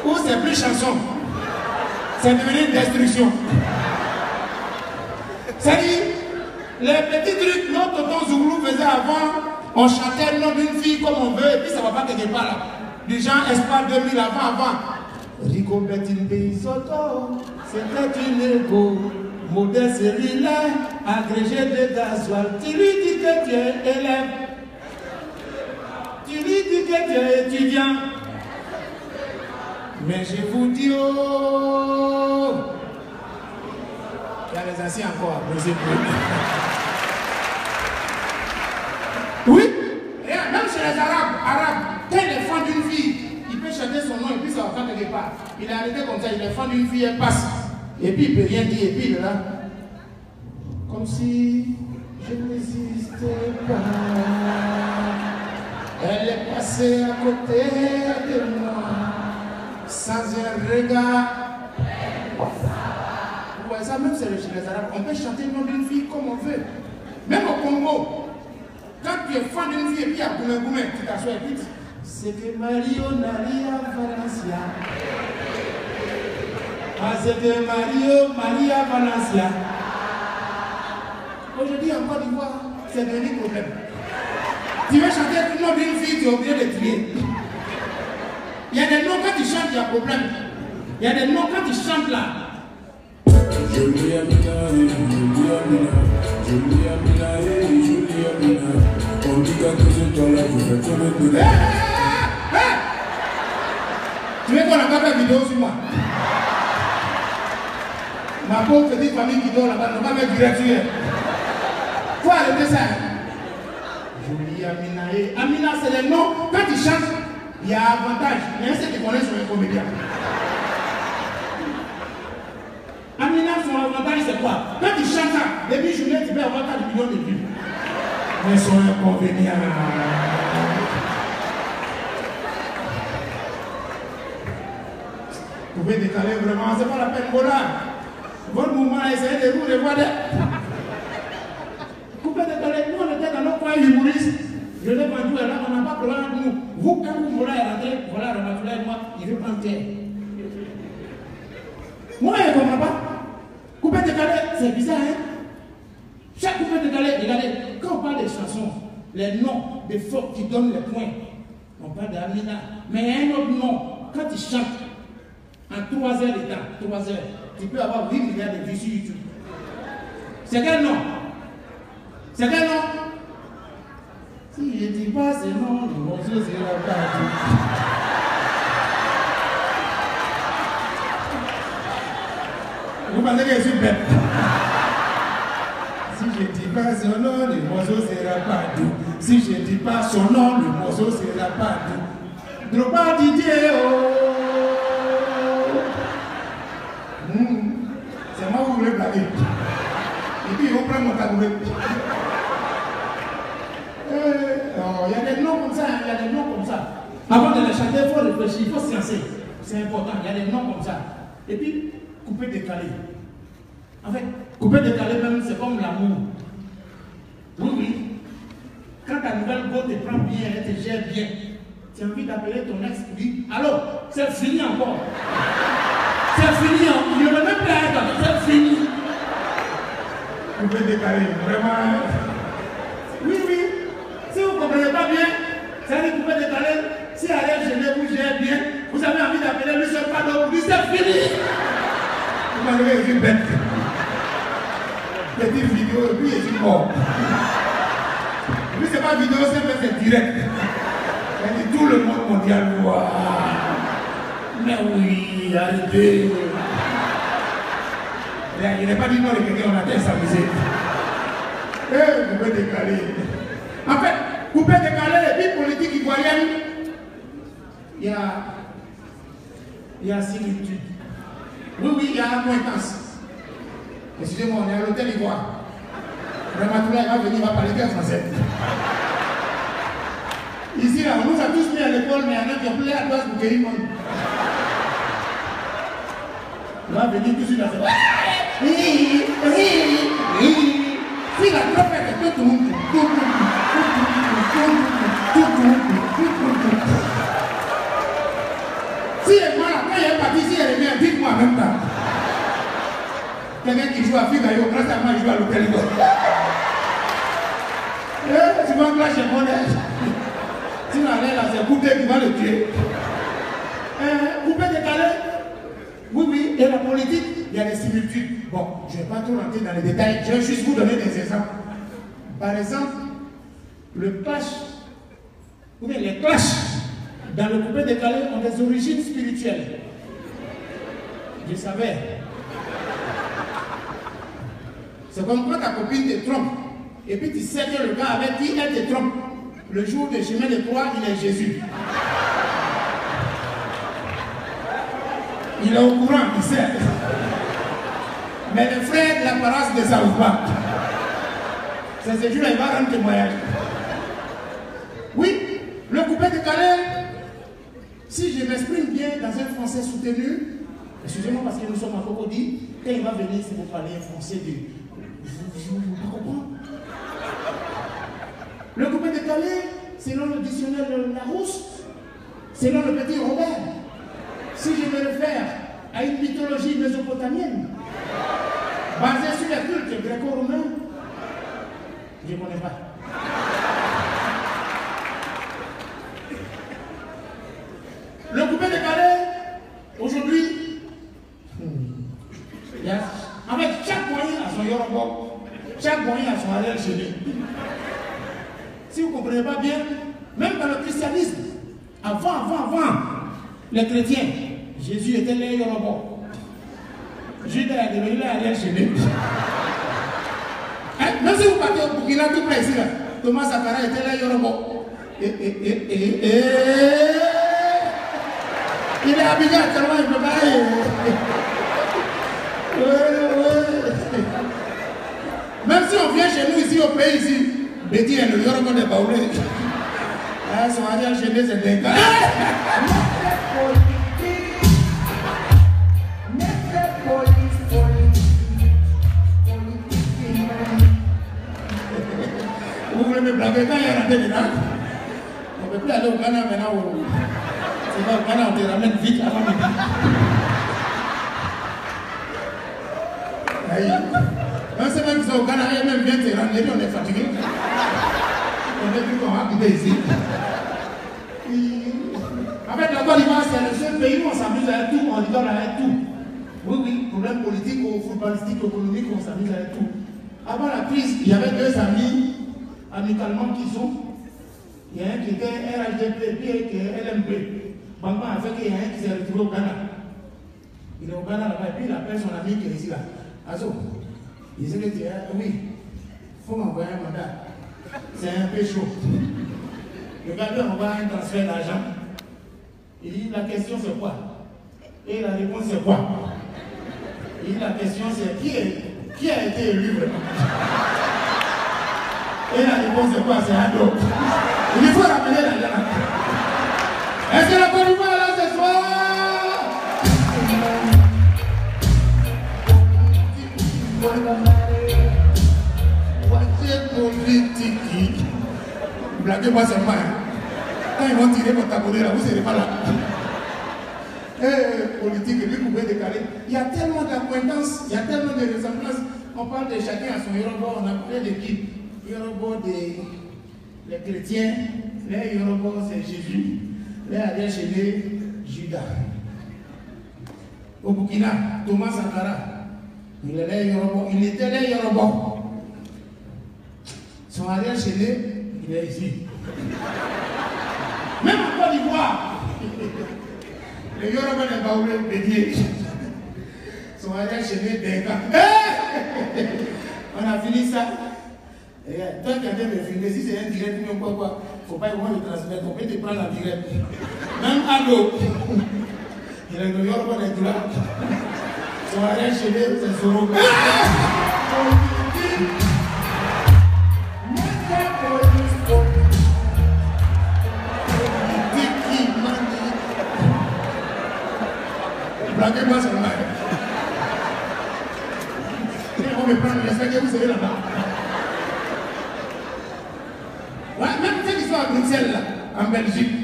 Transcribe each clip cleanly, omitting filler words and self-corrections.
Ou c'est plus chanson. C'est devenu une destruction. C'est-à-dire, les petits trucs, notre tonton Zouglou faisait avant, on chantait le nom d'une fille comme on veut, et puis ça ne va pas quelque part là. Du genre Espoir 2000 avant. Rico Bettine Soto, c'était une égo, modeste cellulaire, agrégé de gasoil. Tu lui dis que tu es élève, tu lui dis que tu es étudiant. Mais je vous dis, oh, il y a les anciens encore, mais c'est plus. Oui, et même chez les Arabes, quand il est fan d'une fille, il peut chanter son nom et puis ça va faire quelque part. Il est arrêté comme ça, il est fan d'une fille, elle passe. Et puis il ne peut rien dire, et puis il est là. Comme si je n'existais pas. Elle est passée à côté de moi, sans un regard. Ouais, ça même c'est chez les Arabes. On peut chanter le nom d'une fille comme on veut. Même au Congo. Quand tu es fan d'une fille et puis il y a Goumé Goumé, tu t'assois et puis c'est que Mario Naria Valencia. Ah, c'est que Maria Valencia. Aujourd'hui, en Côte d'Ivoire, c'est devenu problème. Tu veux chanter le nom d'une fille, tu es obligé de trier. Il y a des noms quand tu chantes, il y a problème. Il y a des noms quand tu chantes là. Julia Mina, on dit que c'est toi là, je fais tout le temps. Tu veux qu'on n'a pas fait vidéo sur moi? Ma pauvre petite famille qui dort là-bas, ne va pas mettre direct sur elle. Faut arrêter ça. Julia Minae. Amina, c'est les noms. Quand tu chantes, il y a avantage. Il y a ceux qui connaissent sur les comédiens. Amina, son avantage, c'est quoi? Quand tu chantes ça, début journée, tu peux avoir 4 millions de vues. Mais son inconvénient. Vous pouvez décaler vraiment, c'est pas la peine, voilà. Votre mouvement a essayé de vous revoir. Vous pouvez décaler, nous on était dans nos coins humoristes. Je l'ai vendu, là, on n'a pas problème avec nous. Vous, quand vous voulez rentrer, voilà, Ramatoula et moi, il veut prendre terre. Moi, je ne comprends pas. Coupé décalé, c'est bizarre, hein? Chaque coupé décalé, regardez, quand on parle des chansons, les noms des folks qui donnent les points, on parle d'Amina. Mais il y a un autre nom, quand tu chantes, en 3 heures de temps, 3 heures, tu peux avoir 8 milliards de vues sur YouTube. C'est quel nom? C'est quel nom? Si je dis pas ce nom, le morceau sera pas dit. Vous pensez que je suis bête? Si je ne dis pas son nom, le morceau sera pas doux. Si je ne dis pas son nom, le morceau sera pas doux. Drogba Didier, oh! C'est moi qui voulais blaguer. Et puis, ils vont prendre mon tabouret. Il y a des noms comme ça, il y a des noms comme ça. Avant de les chanter, il faut réfléchir, il faut sciencer. C'est important, il y a des noms comme ça. Et puis, couper décalé. En fait, couper décalé même, c'est comme l'amour. Oui, oui. Quand ta nouvelle go te prend bien, elle te gère bien, tu as envie d'appeler ton ex, oui. Alors, c'est fini encore. C'est fini, il ne veut même plus être, c'est fini. Couper décalé, vraiment. Oui, oui. Si vous ne comprenez pas bien, c'est-à-dire couper décalé. Si Ariel Genet vous gère bien, vous avez envie d'appeler Monsieur Pado, vous dites c'est fini. Vous m'avez vu bête. Petite vidéo, et puis je suis mort. Et puis c'est pas vidéo, c'est direct. Elle dit tout le monde mondial voit. Mais oui, arrêtez. Il n'est pas dit non, les quelqu'un, on a bien s'amuser. Vous pouvez décaler. En fait, vous pouvez décaler les vies politiques ivoiriennes. Il y a similitude. Oui, oui, il y a accointance. Excusez-moi, on est à l'hôtel Ivoire. Ramatoula, il va venir, il va parler bien français. Ici, là, on nous a tous mis à l'école, mais il y en a qui ont pris la place pour guérir le monde. Il va venir tout de suite, là, c'est si la prof est tout. Si elle m'a, quand il y en même temps. Quelqu'un qui joue à Figayo, grâce à moi, il joue à l'hôtel. Tu vas clasher mon aide. Sinon, là, c'est Coupé qui va le tuer. Coupé décalé. Oui, et la politique, il y a des similitudes. Bon, je ne vais pas trop rentrer dans les détails, je vais juste vous donner des exemples. Par exemple, le clash, ou bien les clashs dans le coupé décalé ont des origines spirituelles. Je savais. C'est comme quand ta copine te trompe, et puis tu sais que le gars avec qui elle te trompe, le jour de chemin de croix, il est Jésus. Il est au courant, il sait. Mais les frères de l'apparence ne savent pas. C'est ce jour-là, il va rendre témoignage. Oui, le coupé décalé, si je m'exprime bien dans un français soutenu, excusez-moi parce que nous sommes en Cocody, quand il va venir, c'est pour parler un français de... Vous comprenez? Le coupé décalé, selon le dictionnaire de Larousse, selon le petit Robert, si je me réfère à une mythologie mésopotamienne, basée sur les cultes gréco-romains, je ne connais pas. Le coupé décalé, aujourd'hui, en fait, chaque moyen a son Yoruba, chaque moyen a son Ariel chez lui. Si vous ne comprenez pas bien, même dans le christianisme, avant, les chrétiens, Jésus était les Yoruba. Judas est devenu l'Ariel chez lui. Même si vous partez au Burkina, tout près ici, là, Thomas Sankara était les Yoruba. Il est habillé tellement il ne peut pas aller. Même si on vient chez nous ici au pays ici, Betty est le Yoruba de Baoulé. Ah, son arrière chez nous, c'est des gars. Vous voulez me blaguer quand il est rentré dedans? On ne peut plus aller au Ghana maintenant. C'est pas au Ghana, on te ramène vite avant midi. Un semaine qu'ils sont au Ghana, il même bien te rendre, on est fatigué. On n'est plus qu'on va habiter ici. En fait, la Côte d'Ivoire, c'est le seul pays où on s'amuse avec tout, on rigole avec tout. Oui, problème politique ou footballistique, économique, on s'amuse avec tout. Avant la crise, il y avait deux amis amicalement qui sont. Il y a un qui était RHDP et qui est LMP. Bamba a fait qu'il y a un qui s'est retrouvé au Ghana. Il est au Ghana là-bas, et puis il appelle son ami qui est ici là. Azo, il dit que oui, il faut m'envoyer un mandat. C'est un peu chaud. Le gars lui envoie un transfert d'argent. Il dit la question c'est quoi? Et la réponse c'est quoi? Il dit la question c'est qui a été élu vraiment? Et la réponse c'est quoi? C'est Ado. Il faut ramener l'argent. Est-ce que la Côte d'Ivoire est là ce soir? Politique. Blaguez-moi seulement. Quand ils vont tirer votre tabouret là, vous ne serez pas là. Politique, et puis vous pouvez décaler. Il y a tellement d'acquaintances, il y a tellement de ressemblances. On parle de chacun à son Yoruba, on a plein d'équipes. Yoruba les chrétiens, les Yoruba c'est Jésus, les Ariel chez Judas. Au Burkina, Thomas Sankara, il était les Yoruba. Son Ariel chez il est ici. Même en Côte d'Ivoire, le Yoruba n'est pas oublié bédier. Son Ariel chez des gars. On a fini ça. Toi qui as bien me filmer, si c'est un direct, il ne faut pas le transmettre, on peut te prendre la direct. Même à l'eau, il est le Yoruba n'est là. Son Ariel chez c'est Zoro. Blaguez-moi seulement. On me prend le respect que vous serez là-bas. Ouais, même ceux qui sont à Bruxelles, là, en Belgique.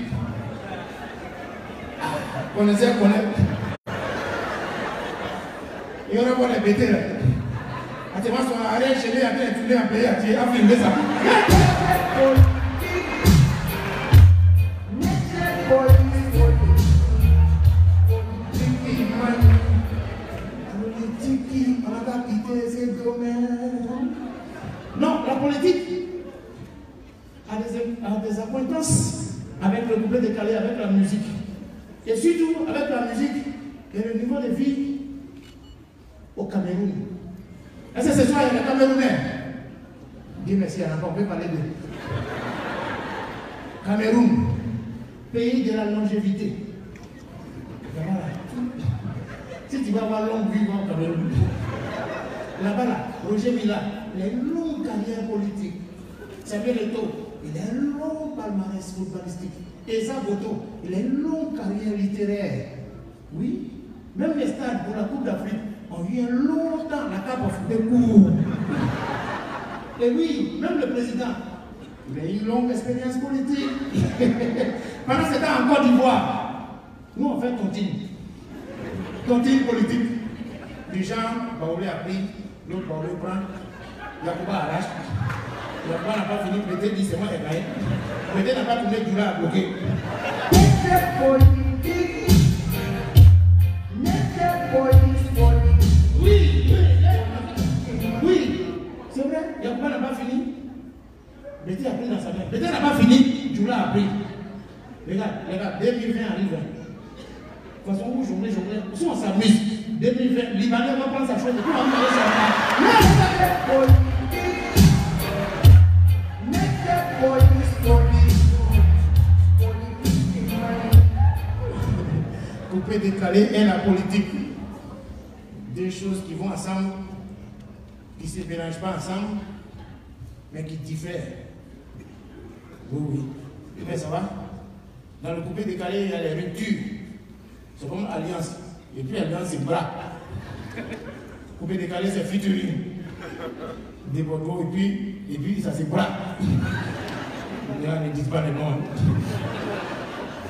Connaissez. Et on va les bêter là. Tu vas sur l'arrêt chez lui, après tu l'as payé, tu as filmé ça. Non, la politique a des acquaintances avec le couplet décalé, avec la musique. Et surtout avec la musique et le niveau de vie au Cameroun. Est-ce que ce soir il y a des Camerounais? Dis merci, on peut parler de Cameroun, pays de la longévité. Voilà. Si tu vas avoir longue vie au Cameroun, là-bas, là, Roger Mila, il a une longue carrière politique. Samuel Eto'o, il a un long palmarès footballistique. Eza Boto, il a une longue carrière littéraire. Oui, même les stades pour la Coupe d'Afrique ont eu un longtemps la cape de cours. Et oui, même le président, il a eu une longue expérience politique. Pendant ce temps en Côte d'Ivoire, nous on fait tontine. Tontine politique. Les gens, Baoulé a pris, l'autre Baoulé prend, Yacouba arrache. Yacouba n'a pas fini, Pété dit c'est moi qui ai gagné. Pété n'a pas tourné du là à bloquer. Oui, c'est vrai, Yacouba n'a pas fini. Pété a pris dans sa main. Pété n'a pas fini, Djoula a pris. Regarde, 2020 arrive. De toute façon, où journée, si on s'amuse, 2020, Libanais va prendre sa chose et puis on va aller sur la coupé décalé et la politique. Deux choses qui vont ensemble, qui ne se mélangent pas ensemble, mais qui diffèrent. Oui. Mais ça va? Dans le coupé décalé, il y a les ruptures. C'est comme alliance. Et puis alliance, c'est bras. Coupé décalé, c'est featuring. Des Bordeaux, et puis ça, c'est bras. Les gens ne disent pas les noms.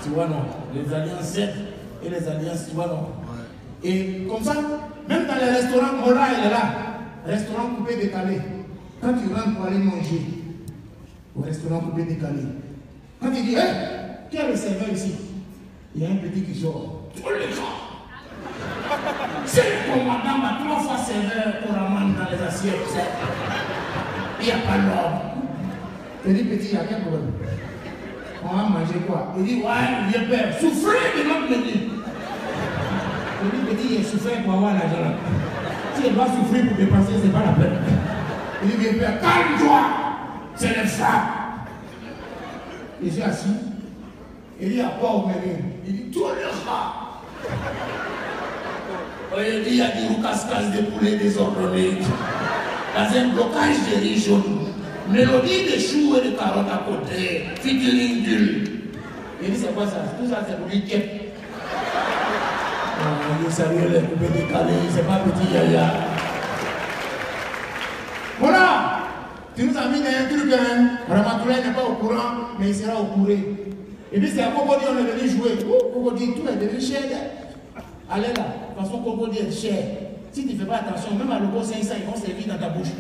Tu vois, non. Les alliances 7 et les alliances, tu vois, non. Et comme ça, même dans les restaurants, Mola, il est là. Restaurant coupé décalé. Quand tu rentres pour aller manger au restaurant coupé décalé, quand tu dis, hé, qui est le serveur ici? Il y a un petit qui sort. Tous les gens. C'est le commandant a 3 fois serveur au ramen dans les assiettes. Il n'y a pas l'ordre. Il dit, petit, il y a quel problème? On va manger quoi? Il dit, ouais, vieux père, souffrez de notre menu. Il dit, petit, il souffre pour avoir l'argent. Si il va souffrir pour dépenser, ce n'est pas la peine. Il dit, vieux père, calme-toi. C'est les femmes. Il est assis. Il dit, à quoi au menu? Il dit, tout le rats. Il dit, il y a des cascades de poulet désordonnés. Dans un blocage de riz jaune. Mélodie de choux et de carottes à côté. Featuring d'huile. Il dit, c'est quoi ça? Tout ça, c'est pour lui qui il salue les coupés décalés, c'est pas petit yaya. Voilà! Tu nous as mis dans un truc, hein? Ramatoulaye n'est pas au courant, mais il sera au courant. Et puis c'est à Cocody, on est venu jouer. Cocody, tout est devenu cher. Allez là, de toute façon, Cocody est cher. Si tu ne fais pas attention, même à l'euro 500, ils vont servir dans ta bouche.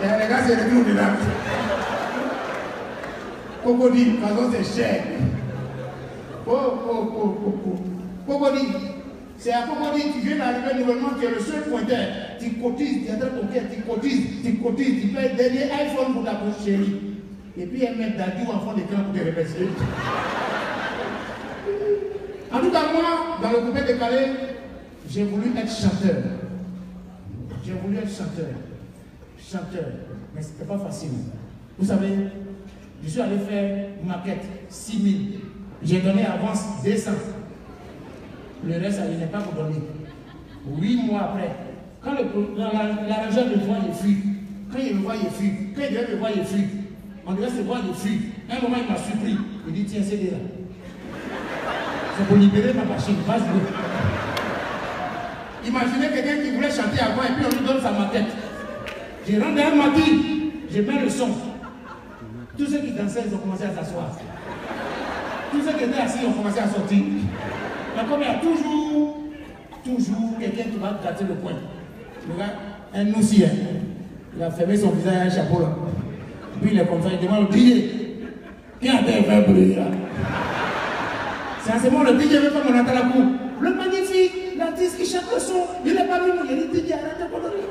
Et les gars, c'est le truc de là. Cocody, de toute façon, c'est cher. Cocody, c'est à Cocody, tu viens d'arriver nouvellement, tu es le seul pointeur. Tu cotises, tu es en train de conquérir, tu cotises, tu payes le dernier iPhone pour ta bouche chérie. Et puis, elle met d'adieu en fond d'écran pour te remercier. En tout cas, moi, dans le coupé décalé, j'ai voulu être chanteur. J'ai voulu être chanteur. Chanteur. Mais ce n'était pas facile. Vous savez, je suis allé faire une maquette 6 000. J'ai donné avance 200. Le reste, il n'est pas pour donner. 8 mois après, quand l'arrangeur me voit, il fuit. Quand il me voit, il fuit. Quand il devait me voir, il fuit. On devait se voir, il fuit. Un moment, il m'a surpris. Il dit, tiens, c'est là. C'est pour libérer ma machine. Vas-y. Imaginez quelqu'un qui voulait chanter avant et puis on lui donne sa maquette. J'ai rendu un matin, je mets le son. Tous ceux qui dansaient, ils ont commencé à s'asseoir. tous ceux qui étaient assis ont commencé à sortir. Mais comme il y a toujours quelqu'un qui va gratter le coin. Le gars, un noussien, il a fermé son visage à un chapeau là. Puis il est comme ça, il demande le billet. Qui a fait un bruit là? C'est assez bon, le DJ veut pas mon à la cour. Le magnifique, l'artiste qui chante le son, il n'est pas venu. Il dit DJ, arrête de conneries.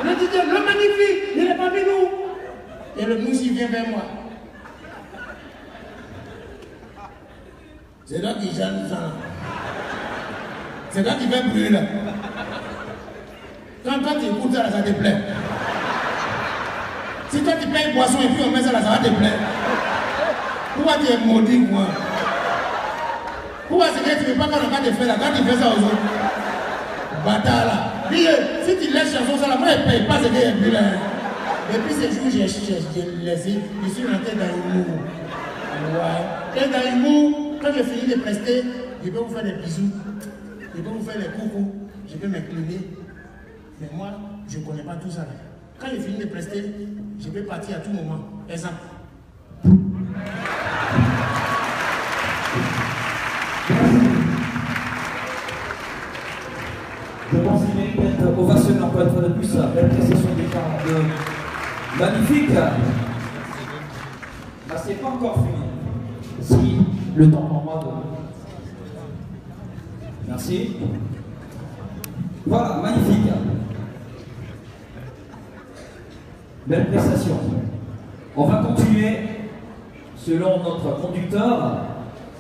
Le DJ, le magnifique, il n'est pas venu. Et le moussi vient vers moi. C'est là qui chante ça. C'est là qui fait brûler là. Quand toi tu écoutes ça, ça te plaît. Si toi tu payes une boisson et puis on met ça là, ça va te plaire. Pourquoi tu es maudit moi? Pourquoi c'est que tu ne veux pas quand on va te faire là, quand tu fais ça aux autres? Bâtard là. Dis, si tu laisses chanson ça là, moi je ne paye pas ce qu'il y a plus là. Depuis ce jour, j'ai laissé, je suis rentré dans l'humour. Ouais. Et dans l'humour, quand j'ai fini de prester, je peux vous faire des bisous. Je peux vous faire des coucous. Je peux m'incliner. Mais moi, je ne connais pas tout ça là. Quand j'ai fini de prester, je peux partir à tout moment. Exemple. Je pense qu'il mérite d'être ovationné encore une fois de plus. Belle prestation des gens de magnifique. Là, c'est pas encore fini. Si le temps pour moi de... Merci. Voilà, magnifique. Belle prestation. On va continuer selon notre conducteur.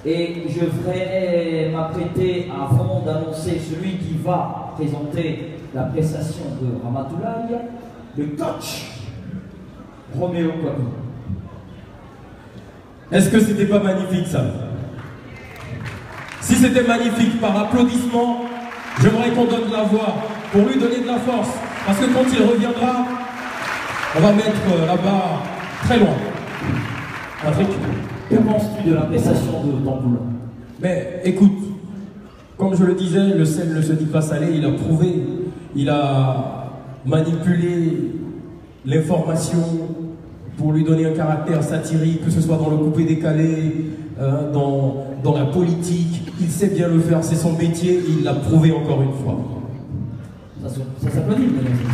Et je vais m'apprêter avant d'annoncer celui qui va présenter la prestation de Ramatoulaye, le coach Roméo Kwaku. Est-ce que c'était pas magnifique ça? Si c'était magnifique, par applaudissement, j'aimerais qu'on donne la voix pour lui donner de la force. Parce que quand il reviendra, on va mettre la barre très loin. Patrick, que penses-tu de la prestation de Tamboula? mais écoute, comme je le disais, le sel ne se dit pas salé, il a prouvé, il a manipulé l'information pour lui donner un caractère satirique, que ce soit dans le coupé-décalé, dans la politique. Il sait bien le faire, c'est son métier, et il l'a prouvé encore une fois. Ça s'applaudit, mesdames et messieurs.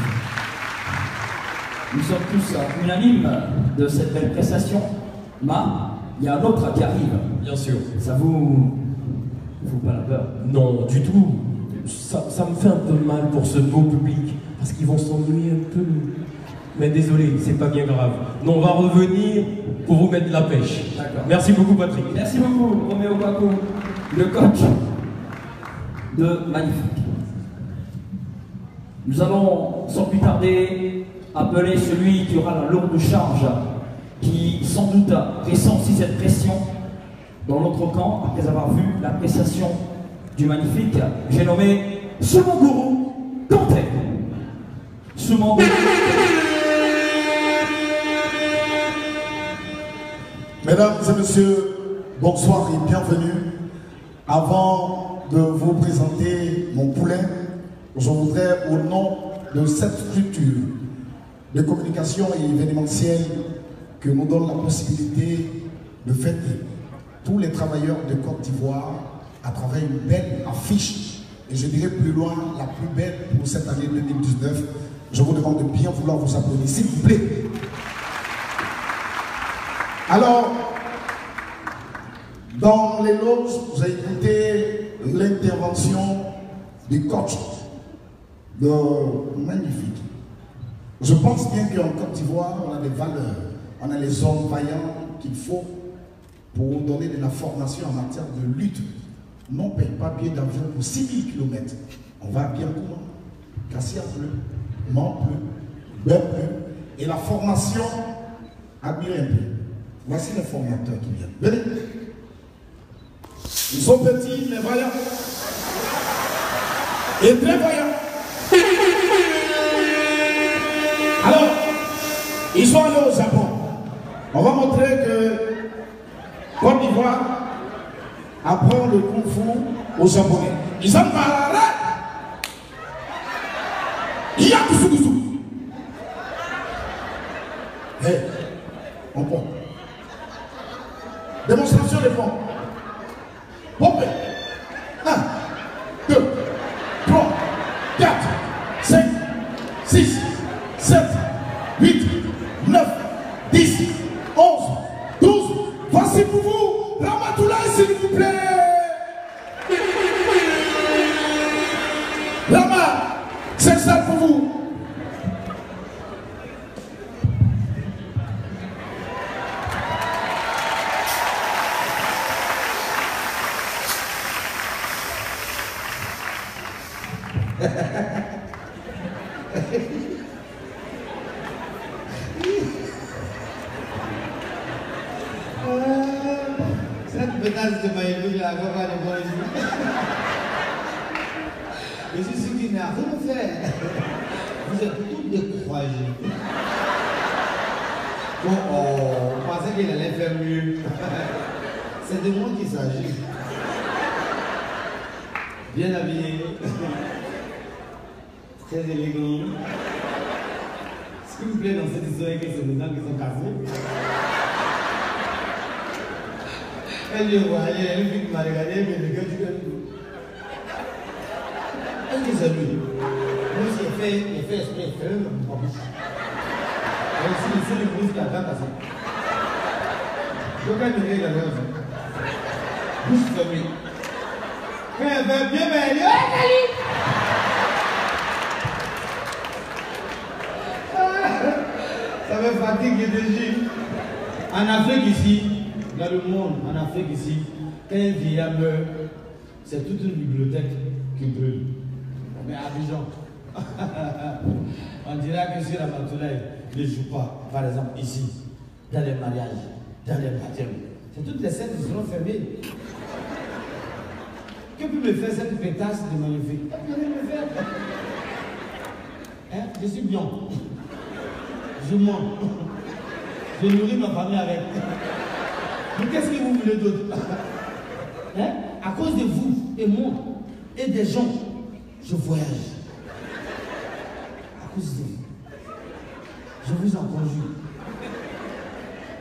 Nous sommes tous unanimes de cette belle prestation. Ma, il y a un autre qui arrive. Bien sûr. Ça vous fout pas la peur? Non, du tout. Ça me fait un peu mal pour ce beau public, parce qu'ils vont s'ennuyer un peu. Mais désolé, c'est pas bien grave. Non, on va revenir pour vous mettre de la pêche. D'accord. Merci beaucoup, Patrick. Merci beaucoup, Roméo Kwaku, le coach de Magnifique. Nous allons, sans plus tarder, appeler celui qui aura la lourde charge, qui sans doute ressent aussi cette pression dans l'autre camp, après avoir vu l'appréciation du Magnifique. J'ai nommé Soumanguru Kanté. Soumanguru. Mesdames et messieurs, bonsoir et bienvenue. Avant de vous présenter mon poulain, je voudrais, au nom de cette structure de communication et événementielle que nous donne la possibilité de fêter tous les travailleurs de Côte d'Ivoire à travers une belle affiche, et je dirais plus loin, la plus belle pour cette année 2019, je vous demande de bien vouloir vous applaudir, s'il vous plaît. Alors, dans les loges, j'ai écouté l'intervention du coach de Magnifique. Je pense bien qu'en Côte d'Ivoire, on a des valeurs, on a les hommes vaillants qu'il faut pour donner de la formation en matière de lutte. Non, on ne paye pas billet d'avion pour 6000 km. On va bien comment? Cassia pleut, Mans pleut, Beurre pleut. Et la formation, admirez un peu. Voici les formateurs qui viennent. Venez. Ils sont petits mais vaillants. Et très vaillants. Alors, ils sont allés au Japon. On va montrer que Côte d'Ivoire apprend le Kung Fu aux Japonais. Ils ont parlé. Il y a Kusukusu. Hé, on prend. Démonstration des pompes. Pompez. 1, 2, 3, 4, 5, 6, 7, 8, 9, 10, 11, 12. Voici pour vous, Ramatoulaye, s'il vous plaît. Rama, c'est ça pour vous. Cette pétasse de maillot, la voix de moi ici. Je suis sûr qu'il n'a rien fait. Vous êtes toutes découragées. Bon, on pensait qu'il allait faire mieux. C'est de moi qu'il s'agit. Bien habillé. Très élégant. Ce qui me plaît dans cette histoire, c'est que c'est des gens qui sont cassés. Elle le voyait, elle vit m'a regardé, mais le gars du tout. Est-ce que c'est lui? Moi aussi, il fait esprit, il fait même pas bouche. Et aussi, c'est le bruit qui a bien passé. Je vais me dire la chose. Bouche fermée. Quand elle va bien, mais elle dit, oh, Kali! Ça me fatigue déjà. En Afrique ici, dans le monde, en Afrique ici, quand un vieillard meurt, c'est toute une bibliothèque qui brûle. Mais à Abidjan, on dira que sur la Ramatoulaye ne joue pas, par exemple ici, dans les mariages, dans les baptêmes. C'est toutes les scènes qui seront fermées. Que peut me faire cette pétasse de magnifique? Que peut me faire? Hein? Je suis bien. Je mens. Je nourris ma famille avec. Mais qu'est-ce que vous voulez d'autre? Hein? À cause de vous et moi et des gens, je voyage. À cause de vous. Je vous en conjure.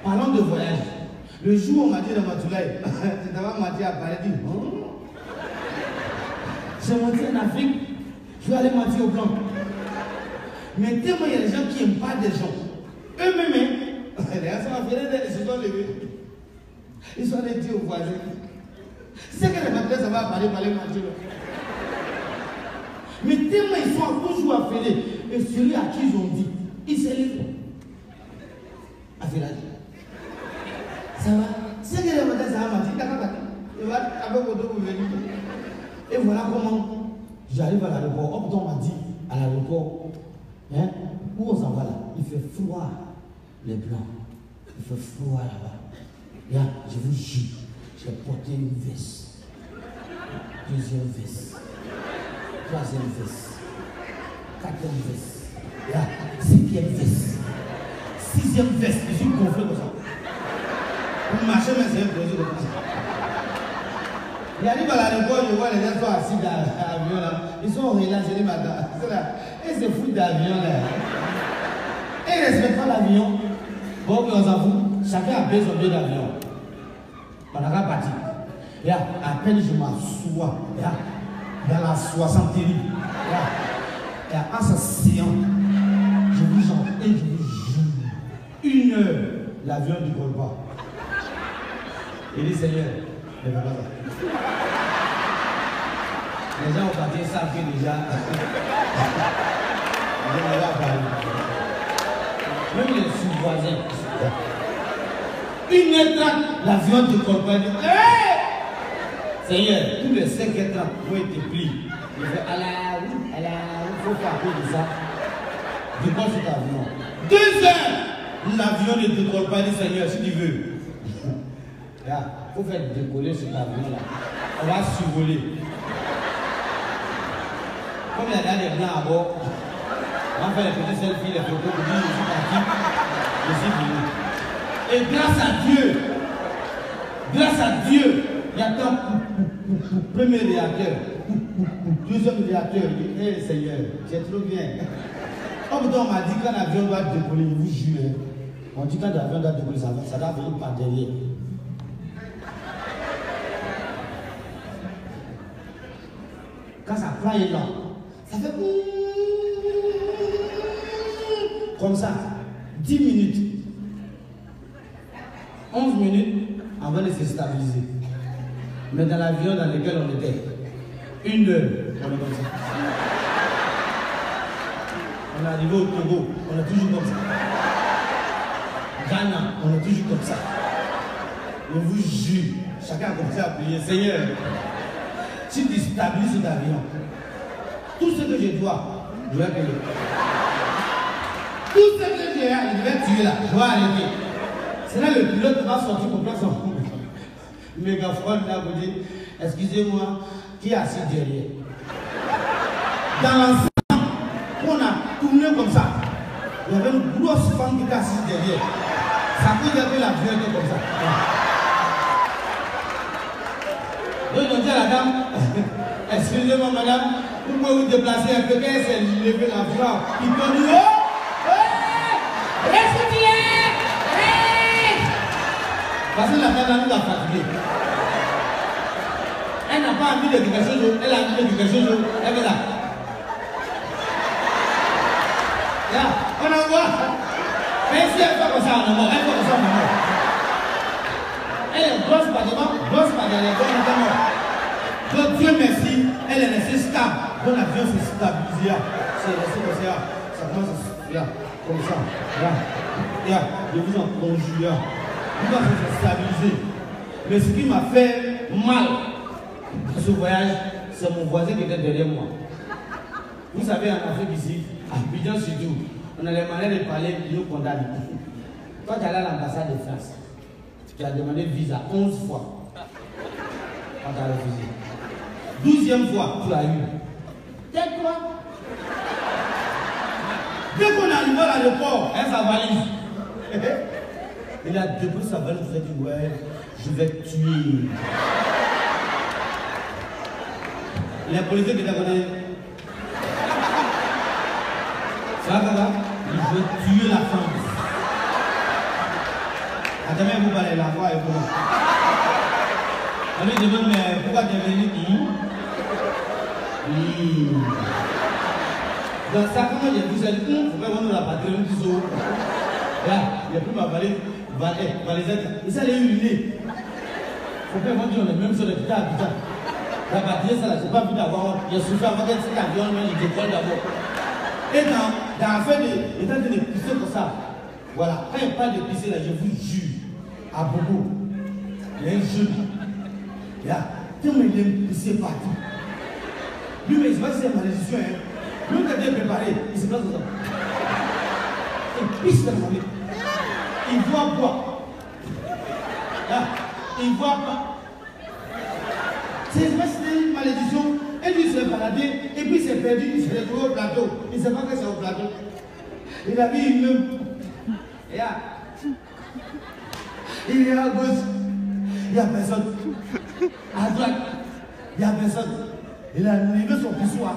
Parlons de voyage. Le jour où on m'a dit dans Ramatoulaye, c'est d'abord m'a dit à Paris, dit, j'ai menti en Afrique, je vais aller mentir au blanc. Mais tellement il y a des gens qui n'aiment pas des gens. Eux-mêmes, les gens ils se sont levés. Ils sont allés dire aux voisins. C'est que les matin, ça va parler mentir. Mais tellement ils sont toujours affairés. Et celui à qui ils ont dit, il s'est levé. Affairage. Ça va? C'est que les matin, ça va mentir. Il va avec votre pour venir. Et voilà comment j'arrive à l'aéroport. Hop, on m'a dit à l'aéroport, hein, où on s'en va là? Il fait froid, les blancs. Il fait froid là-bas. Là, je vous jure, j'ai porté une veste. Deuxième veste. Troisième veste. Quatrième veste. Là, cinquième veste. Sixième veste. Je suis gonflé comme ça. Vous marchez, mais c'est un projet de ça. Il arrive à l'aéroport, je vois les gens sont assis dans l'avion là. Ils sont relâchés les matins. Et c'est fou d'avion là. Et ils ne respectent pas l'avion. Bon, on s'en fout. Chacun a payé son billet d'avion. On n'a pas parti. Et à peine je m'assois. Dans la soixanterie. Et en s'asseyant, je vous en et je vous jure. 1 heure, l'avion ne décolle pas. Il dit Seigneur, ne fais pas ça. Les gens au quartier savent que déjà. Même les sous-voisins. 1h30, l'avion ne décolle pas. Hey! Seigneur, tous les 5h30 vont être pris. Il fait il faut faire un peu de ça. Décolle cet avion. 2 heures, l'avion ne décolle pas. Il dit Seigneur, si tu veux. Il faut faire décoller cet avion là. On va survoler. Comme il y a des blancs à bord, on va faire les petits selfies, les photos pour dire je suis parti, je suis venu. Et grâce à Dieu, il y a tant premier réacteur, deuxième réacteur, il dit, hé Seigneur, c'est trop bien. On m'a dit quand l'avion doit décoller, je vous jure, on dit quand l'avion doit décoller, ça doit venir par derrière. prend élan. Ça fait comme ça, 10 minutes, 11 minutes avant de se stabiliser. Mais dans l'avion dans lequel on était, 1 heure, on est comme ça. On est arrivé au Togo, on est toujours comme ça. Ghana, on est toujours comme ça. Je vous jure, chacun a commencé à prier, Seigneur, si tu stabilises cet avion, tout ce que je dois, je vais payer. Tout ce que j'ai, je vais tuer là, je vais arrêter. C'est là que le pilote va sortir pour prendre son coup. Le mégaphone là vous dit, excusez-moi, qui est assis derrière? Dans l'ensemble, on a tourné comme ça. Il y avait une grosse femme qui était assise derrière. Ça peut dire que l'avion était comme ça. Donc ils ont dit à la dame, excusez-moi madame, vous pouvez vous déplacer un peu, qu'elle s'est levée la voix. Ils ont dit, oh! Parce que la femme nous a fatigué. Elle n'a pas envie de quelque chose, elle a envie de quelque chose, elle est là. Là, on en voit. Mais si elle fait comme ça, on en mort, elle fait comme ça, on en mort. Elle est grosse par devant, grosse par derrière, on est mort. Donc Dieu merci, elle est restée stable. Donc l'avion s'est stabilisé. C'est resté comme ça. Ça commence là, comme ça. Là, je vous en conjure. Vous doit se stabiliser. Mais ce qui m'a fait mal dans ce voyage, c'est mon voisin qui était derrière moi. Vous savez, en Afrique ici, à Abidjan surtout, on a les manières de parler, de nous condamner. Quand tu es allé à l'ambassade de France, tu as demandé visa 11 fois. Quand tu as refusé. 12e fois, tu l'as eu. Tais-toi. Dès qu'on arrive à l'aéroport, elle sa valise. Il a déposé sa valise, il a dit ouais, je vais tuer. Les policiers qui étaient à côté. Ça va, il veut tuer la femme. Attendez, vous parlez la voix et vous. On lui demande, mais pourquoi tu es venu qui? Donc ça, comment j'ai vu ça? Il faut pas vendre la patrie, on dit so. Là, il a pris ma valise, il s'est uriné. Il faut pas vendre, on est même sur le putain à putain. La patrie, ça là, j'ai pas vu d'avoir. Il a souffert avant qu'elle s'est avion, mais il décolle d'abord. Et dans l'affaire de, étant de pisser comme ça, voilà, quand il parle de pisser là, je vous jure, à Bobo, il y a un jeune, là, tellement il aime pisser partout. Lui, mais il se passe c'est malédiction, hein. Lui, quand il est préparé, il se passe comme ça. Il pisse dans la vie. Il voit quoi? Là, il voit pas. C'est une malédiction. Et lui, il s'est baladé, et puis il s'est perdu, il s'est retrouvé au plateau. Il ne sait pas que c'est au plateau. Il a vu une même. Et là, il est à gauche, il n'y a personne. À droite, il n'y a personne. Il a levé son pissoir.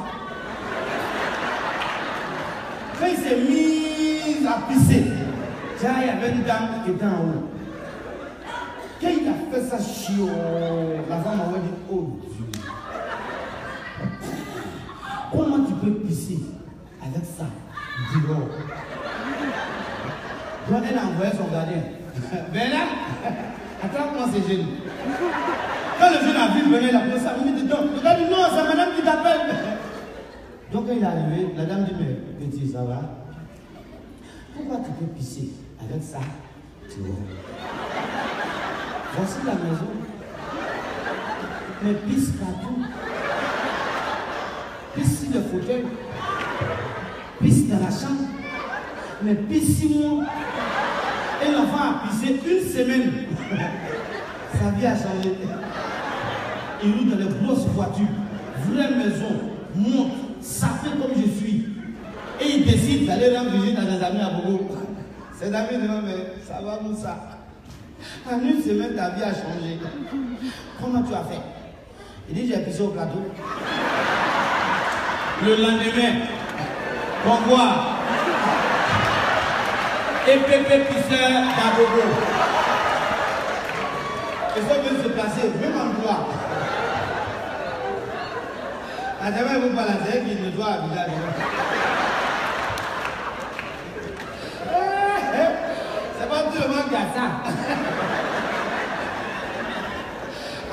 Quand il s'est mis à pisser, il y avait une dame qui était en haut. Quand il a fait ça chiot, la femme m'a dit, oh Dieu. Comment tu peux pisser avec ça dehors? Donc elle a envoyé son gardien. Ben là, attends comment c'est jeune. Quand le jeune a vu venir, la police a dit donc, le gars dit non, c'est madame qui t'appelle. Donc quand il est arrivé, la dame dit mais petit, ça va? Pourquoi tu peux pisser avec ça dehors? Voici la maison. Mais pisse partout. Pisse sur le fauteuil, pisse dans la chambre, mais pisse 6 mois. Et l'enfant a pissé 1 semaine. Sa vie a changé. Il roule dans les grosses voitures, vraie maison, monte, sapé comme je suis. Et il décide d'aller rendre visite à des amis à Bobo. Ses amis disent mais ça va Moussa. En 1 semaine, ta vie a changé. Comment tu as fait? Il dit j'ai pissé au plateau. Le lendemain, on voit EPP pisseur d'Abobo. Et ça vient se passer, même endroit. Adama, vous balancez qu'il ne doit habiter. C'est pas tout le monde qui a ça.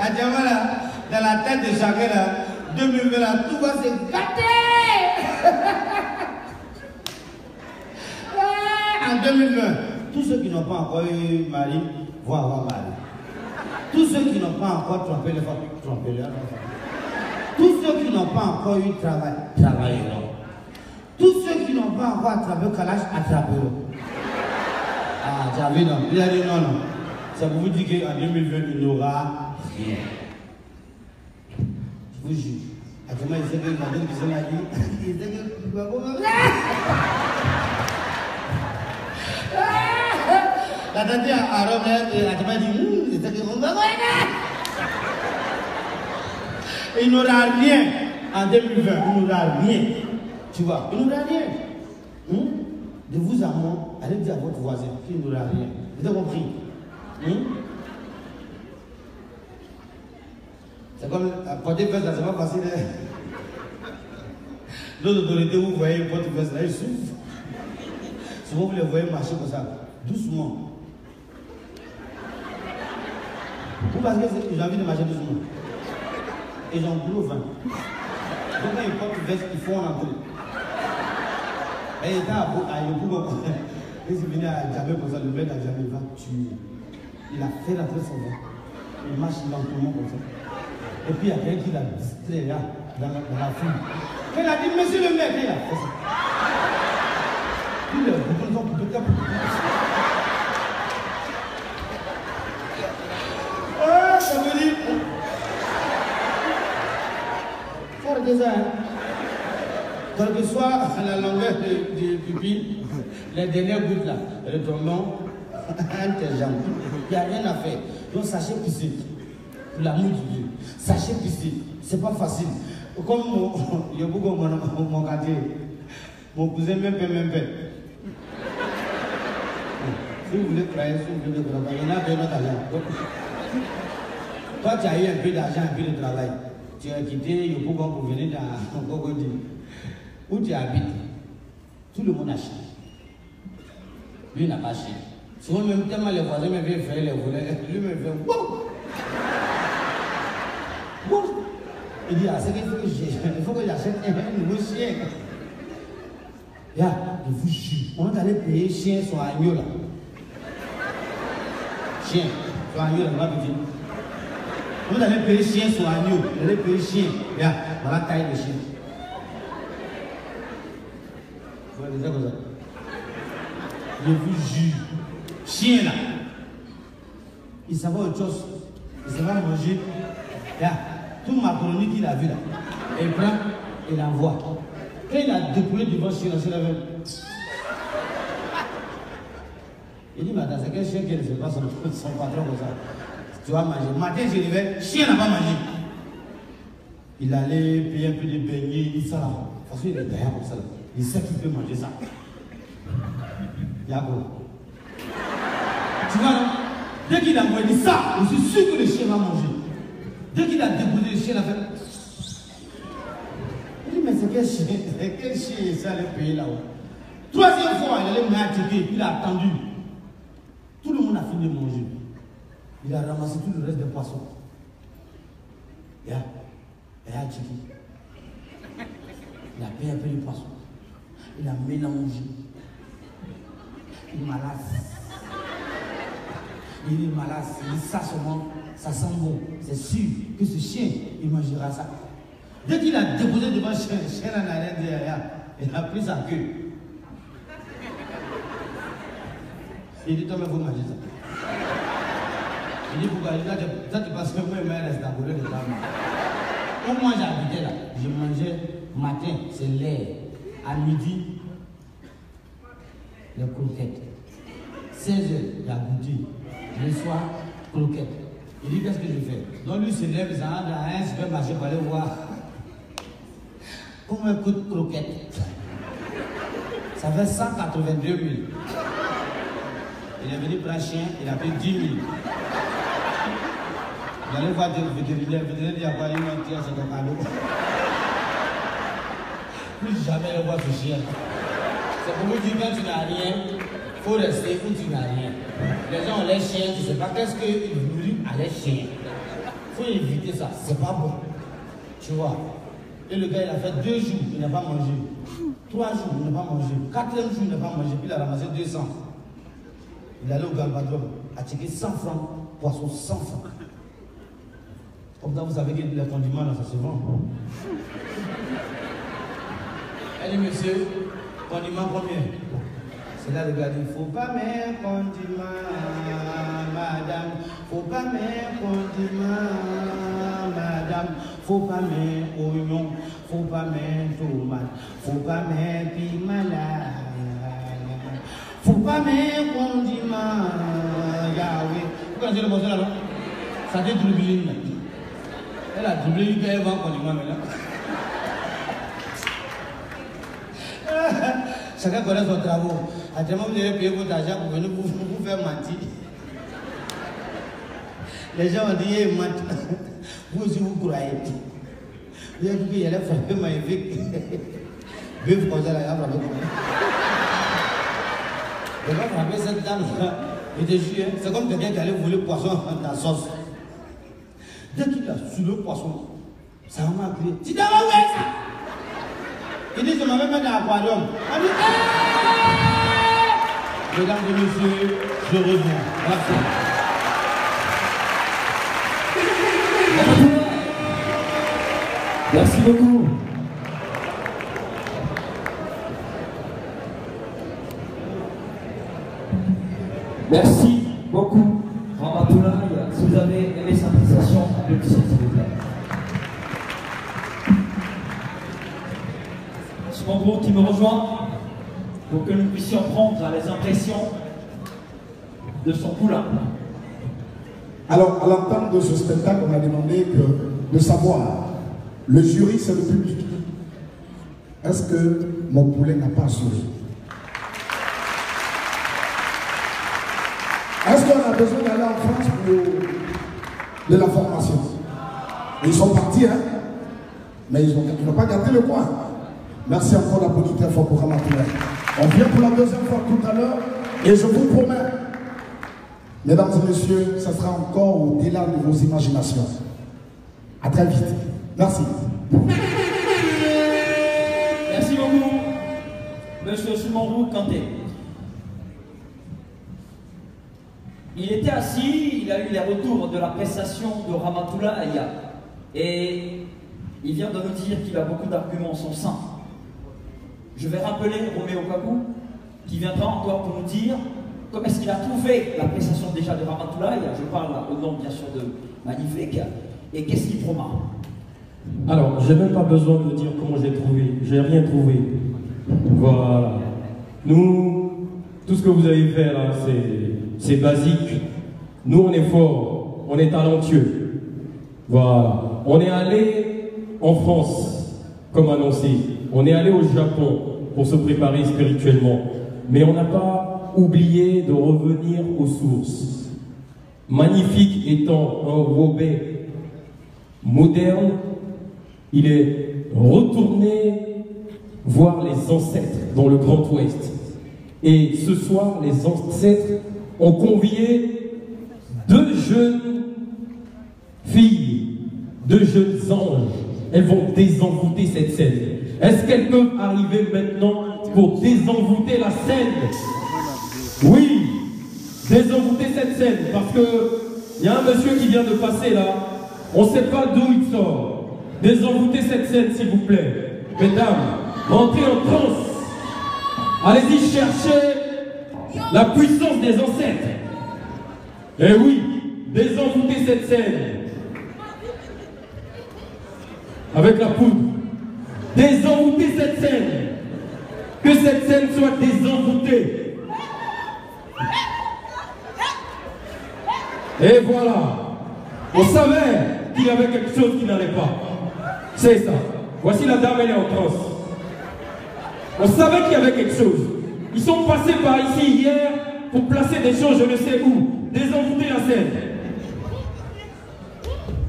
Adama, là, dans la tête de chacun, là, 2020, là, tout va se gâter. En 2020, tous ceux qui n'ont pas encore eu mari vont avoir mari. Tous ceux qui n'ont pas encore trompé les femmes, trompez-les. Tous ceux qui n'ont pas encore eu travail, travailleront. Tous ceux qui n'ont pas encore attrapé le calage, attraperont. Ah, tu as vu, non? Il a dit non, non. Ça vous dit qu'en 2020, il n'y aura rien. Je vous jure. Actuellement, il sait que madame qui s'en a dit, il sait que tu vas comment. La tante à Rome, actuellement, dit, il sait que on va voir. Il n'aura rien en 2020, il n'aura rien. Tu vois, il n'aura rien. De vous à moi, allez dire à votre voisin qu'il n'aura rien. Vous avez compris? C'est comme porter veste là, c'est pas facile. D'autres autorités, vous voyez porter veste là, ils souffrent. Souvent vous les voyez marcher comme ça, doucement. Vous parce que j'ai envie de marcher doucement. Et j'en boule au vin. Donc quand ils portent veste, ils font entrer. Et il était à Yopougon. Il s'est venu à Djamé comme ça, le mec à Djamé va tuer. Il a fait rentrer son vin. Il marche lentement comme ça. Et puis il y a quelqu'un qui l'a distrait là, dans la foule. Il a dit, monsieur le maire, il a fait ça. Il a dit, ça veut dire. Faut arrêter ça, hein. Quelle que soit la longueur du pupille, les dernières gouttes là, retombons entre tes jambes. Il n'y a rien à faire. Donc sachez pisser. Pour l'amour de Dieu. Sachez pisser. C'est pas facile. Comme il y a beaucoup mon quartier. Mon cousin même père. Si vous voulez travailler, si vous voulez travailler, il y en a de notre argent. Toi, tu as eu un peu d'argent, un peu de travail. Tu as quitté Yopougon pour venir dans Cocody. Où tu habites, tout le monde a chié. Lui n'a pas chié. Souvent, même tellement les voisins me viennent faire les volets, lui me fait wow! Wow! Il dit, ah, c'est qu'il faut que j'achète un nouveau chien. Là, je vous jure, on est allé payer chien sur agneau là. Chien, sur agneau là, on va vous dire. On est allé payer chien sur agneau, on est allé payer chien. Là, voilà la taille de chien. Je vous jure, chien là, il savait autre chose, il savait manger. Là, tout macaroni qu'il a vu là, il prend et l'envoie. Quand il a dépouillé devant le chien, il avait. Il dit, madame, c'est quel chien qui ne fait pas son patron comme ça? Tu vas manger. Matin, je réveille, chien n'a pas mangé. Il allait payer un peu de beignets, il s'en a. Parce qu'il est derrière comme ça. Il sait qu'il peut manger ça. Yako. Tu vois, non? Dès qu'il a envoyé ça, je suis sûr que le chien va manger. Dès qu'il a déposé le chien, il a fait. Il dit, mais c'est quel chien? C'est quel chien ça le pays là-haut? Troisième fois, il allait me checker, il a attendu. Tout le monde a fini de manger. Il a ramassé tout le reste des poissons. Il a checké. Il a payé un peu de poisson. Il a mélangé. Il malasse. Il est malasse. Il dit ça seulement, ça sent bon. C'est sûr que ce chien, il mangera ça. Dès qu'il a déposé devant le chien n'a rien dit derrière. Il a pris sa queue. Il dit, toi, mais vous mangez ça. Il dit, pourquoi? Il dit, ça tu passes que moi, il reste à couler de table. Quand moi j'habitais là, je mangeais matin, c'est lait. À midi, les croquettes. 16h, il y a goûté. Le soir, croquettes. Il dit, qu'est-ce que je fais? Donc lui se lève, il s'en va dans un supermarché pour aller voir combien coûte croquettes. Ça fait 182 000. Il est venu prendre un chien, il a payé 10 000. Il allait voir le vétérinaire, dit à quoi il m'a tiré, c'est ton cadeau. Plus jamais le voir ce chien. C'est pour vous dire quand tu n'as rien, il faut rester où tu n'as rien. Les gens ont les chiens, tu ne sais pas qu'est-ce qu'ils nourrissent à les chiens. Il faut éviter ça, c'est pas bon. Tu vois. Et le gars, il a fait 2 jours, il n'a pas mangé. 3 jours, il n'a pas mangé. 4e jour, il n'a pas mangé. Puis il a ramassé 200. Il est allé au Galvadrum, a checké 100 francs, poisson 100 francs. Comme ça, vous savez que les condiments, là, ça se vend. Elle dit, monsieur, condiments combien? C'est là le gars dit, faut pas mettre condiments, madame. Faut pas mettre condiments, madame. Faut pas mettre oignon, faut pas mettre tomate, faut pas mettre piment là. Faut pas mettre condiments, Yahweh. Vous connaissez le bonjour là? Ça dit droubline. Elle a doublé, elle va condiments maintenant. Chacun connaît son travail. Actuellement, vous devez payer votre argent pour venir vous faire mentir. Les gens ont dit, ils mentent. Vous aussi, vous croyez. Vous avez dit qu'il allait frapper magnifique. Bœuf comme ça, là, il a frappé comme ça. Il va frapper cette dame-là. Il te jure, c'est comme quelqu'un qui allait voler le poisson dans la sauce. Dès qu'il a su le poisson, ça m'a crié. Tu dois voir ça? Il dit, je m'avais mis dans l'aquarium. On dit, mesdames et messieurs, je reviens. Merci. Merci beaucoup. Merci beaucoup, Ramatoulaye. Si vous avez aimé sa prestation, applaudissez s'il vous plaît. C'est mon groupe qui me rejoint pour que nous puissions prendre les impressions de son poulain. Alors, à l'entente de ce spectacle, on a demandé de savoir, le jury, c'est le public. Est-ce que mon poulet n'a pas assuré? Est-ce qu'on a besoin d'aller en France pour de la formation? Ils sont partis, hein? Mais ils n'ont pas gardé le coin. Merci encore d'applaudir très fort pour Ramatoulaye. On vient pour la 2e fois tout à l'heure et je vous promets, mesdames et messieurs, ça sera encore au-delà de vos imaginations. À très vite. Merci. Merci beaucoup, Monsieur Soumanrou Kanté. Il était assis, il a eu les retours de la prestation de Ramatoulaye et il vient de nous dire qu'il a beaucoup d'arguments en son sein. Je vais rappeler Roméo Kakou qui viendra encore pour nous dire comment est-ce qu'il a trouvé la prestation déjà de Ramatoulaye. Je parle au nom bien sûr de Magnifique. Et qu'est-ce qu'il promet? Alors, j'ai même pas besoin de dire comment j'ai trouvé. J'ai rien trouvé. Voilà. Nous, tout ce que vous avez fait là, c'est basique. Nous, on est fort, on est talentueux. Voilà. On est allé en France, comme annoncé. On est allé au Japon pour se préparer spirituellement. Mais on n'a pas oublié de revenir aux sources. Magnifique étant un Wobé moderne, il est retourné voir les ancêtres dans le Grand Ouest. Et ce soir, les ancêtres ont convié 2 jeunes filles, 2 jeunes anges. Elles vont désenvoûter cette scène. Est-ce qu'elles peuvent arriver maintenant pour désenvoûter la scène? Oui, désenvoûter cette scène, parce que il y a un monsieur qui vient de passer là, on ne sait pas d'où il sort. Désenvoûtez cette scène, s'il vous plaît. Mesdames, rentrez en transe. Allez-y chercher la puissance des ancêtres. Eh oui, désenvoûtez cette scène. Avec la poudre. Désenvoûtez cette scène. Que cette scène soit désenvoûtée. Et voilà. On savait qu'il y avait quelque chose qui n'allait pas. C'est ça. Voici la dame, elle est en transe. On savait qu'il y avait quelque chose. Ils sont passés par ici hier pour placer des choses, je ne sais où. Désenvoûter la scène.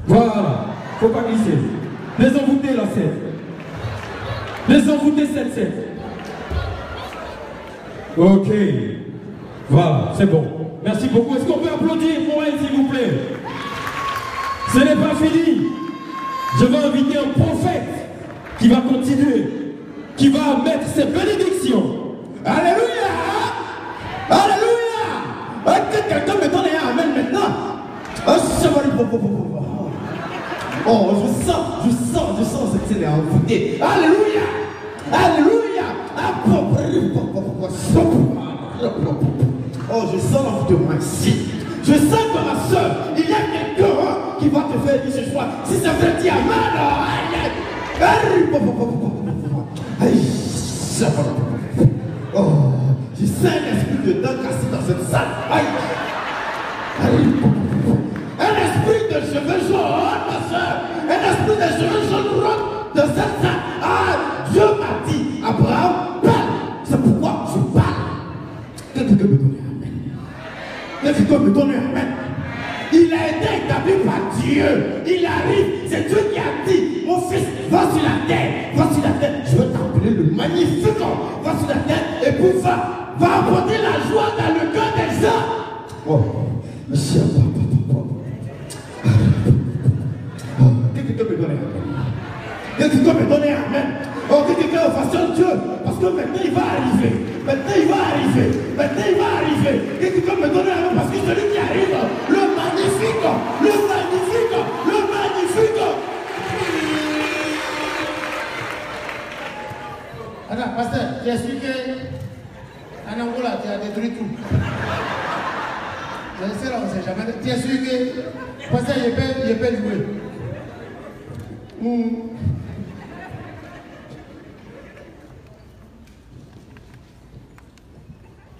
Voilà. Faut pas glisser. Désenvoûter la scène. Les envoûtés 7-7. Ok. Voilà, c'est bon. Merci beaucoup. Est-ce qu'on peut applaudir pour elle, s'il vous plaît? Ce n'est pas fini. Je vais inviter un prophète qui va continuer, qui va mettre ses bénédictions. Alléluia! Alléluia! Que quelqu'un me donne un amen maintenant. Oh, je sens cette scène envoûtée. Alléluia! Alléluia! Oh, je sens l'envoûtement ici. Je sens que ma soeur, il y a quelqu'un qui va te faire dire ce soir. Si ça veut dire amen, oh, je sens un esprit de dents cassé dans cette salle. Un esprit de cheveux jaunes, ma soeur. Un esprit de cheveux jaunes ronds dans cette salle. Ah, Dieu m'a dit, Abraham, parle. C'est pourquoi je parle. Quelqu'un me donne un amen. Quelqu'un me donne un amen. Il a été établi par Dieu. Il arrive. C'est Dieu qui a dit, mon fils, va sur la terre. Va sur la terre. Je vais t'appeler le magnifique. Va sur la terre et puis va apporter la joie dans le cœur des gens. Oh, monsieur, quelqu'un me donne un amen. Quelqu'un me donne un amen. Oh, que quelqu'un fasse Dieu. Parce que maintenant il va arriver. Maintenant il va arriver. Maintenant il va arriver. Quelqu'un me donne un amen. Parce que celui qui arrive, le magnifique. Le magnifique. Le magnifique. Attends, pasteur, tu as expliqué en Angola, tu as détruit tout. Je sais là, on ne sait jamais. Tu as expliqué, pasteur, il peut jouer.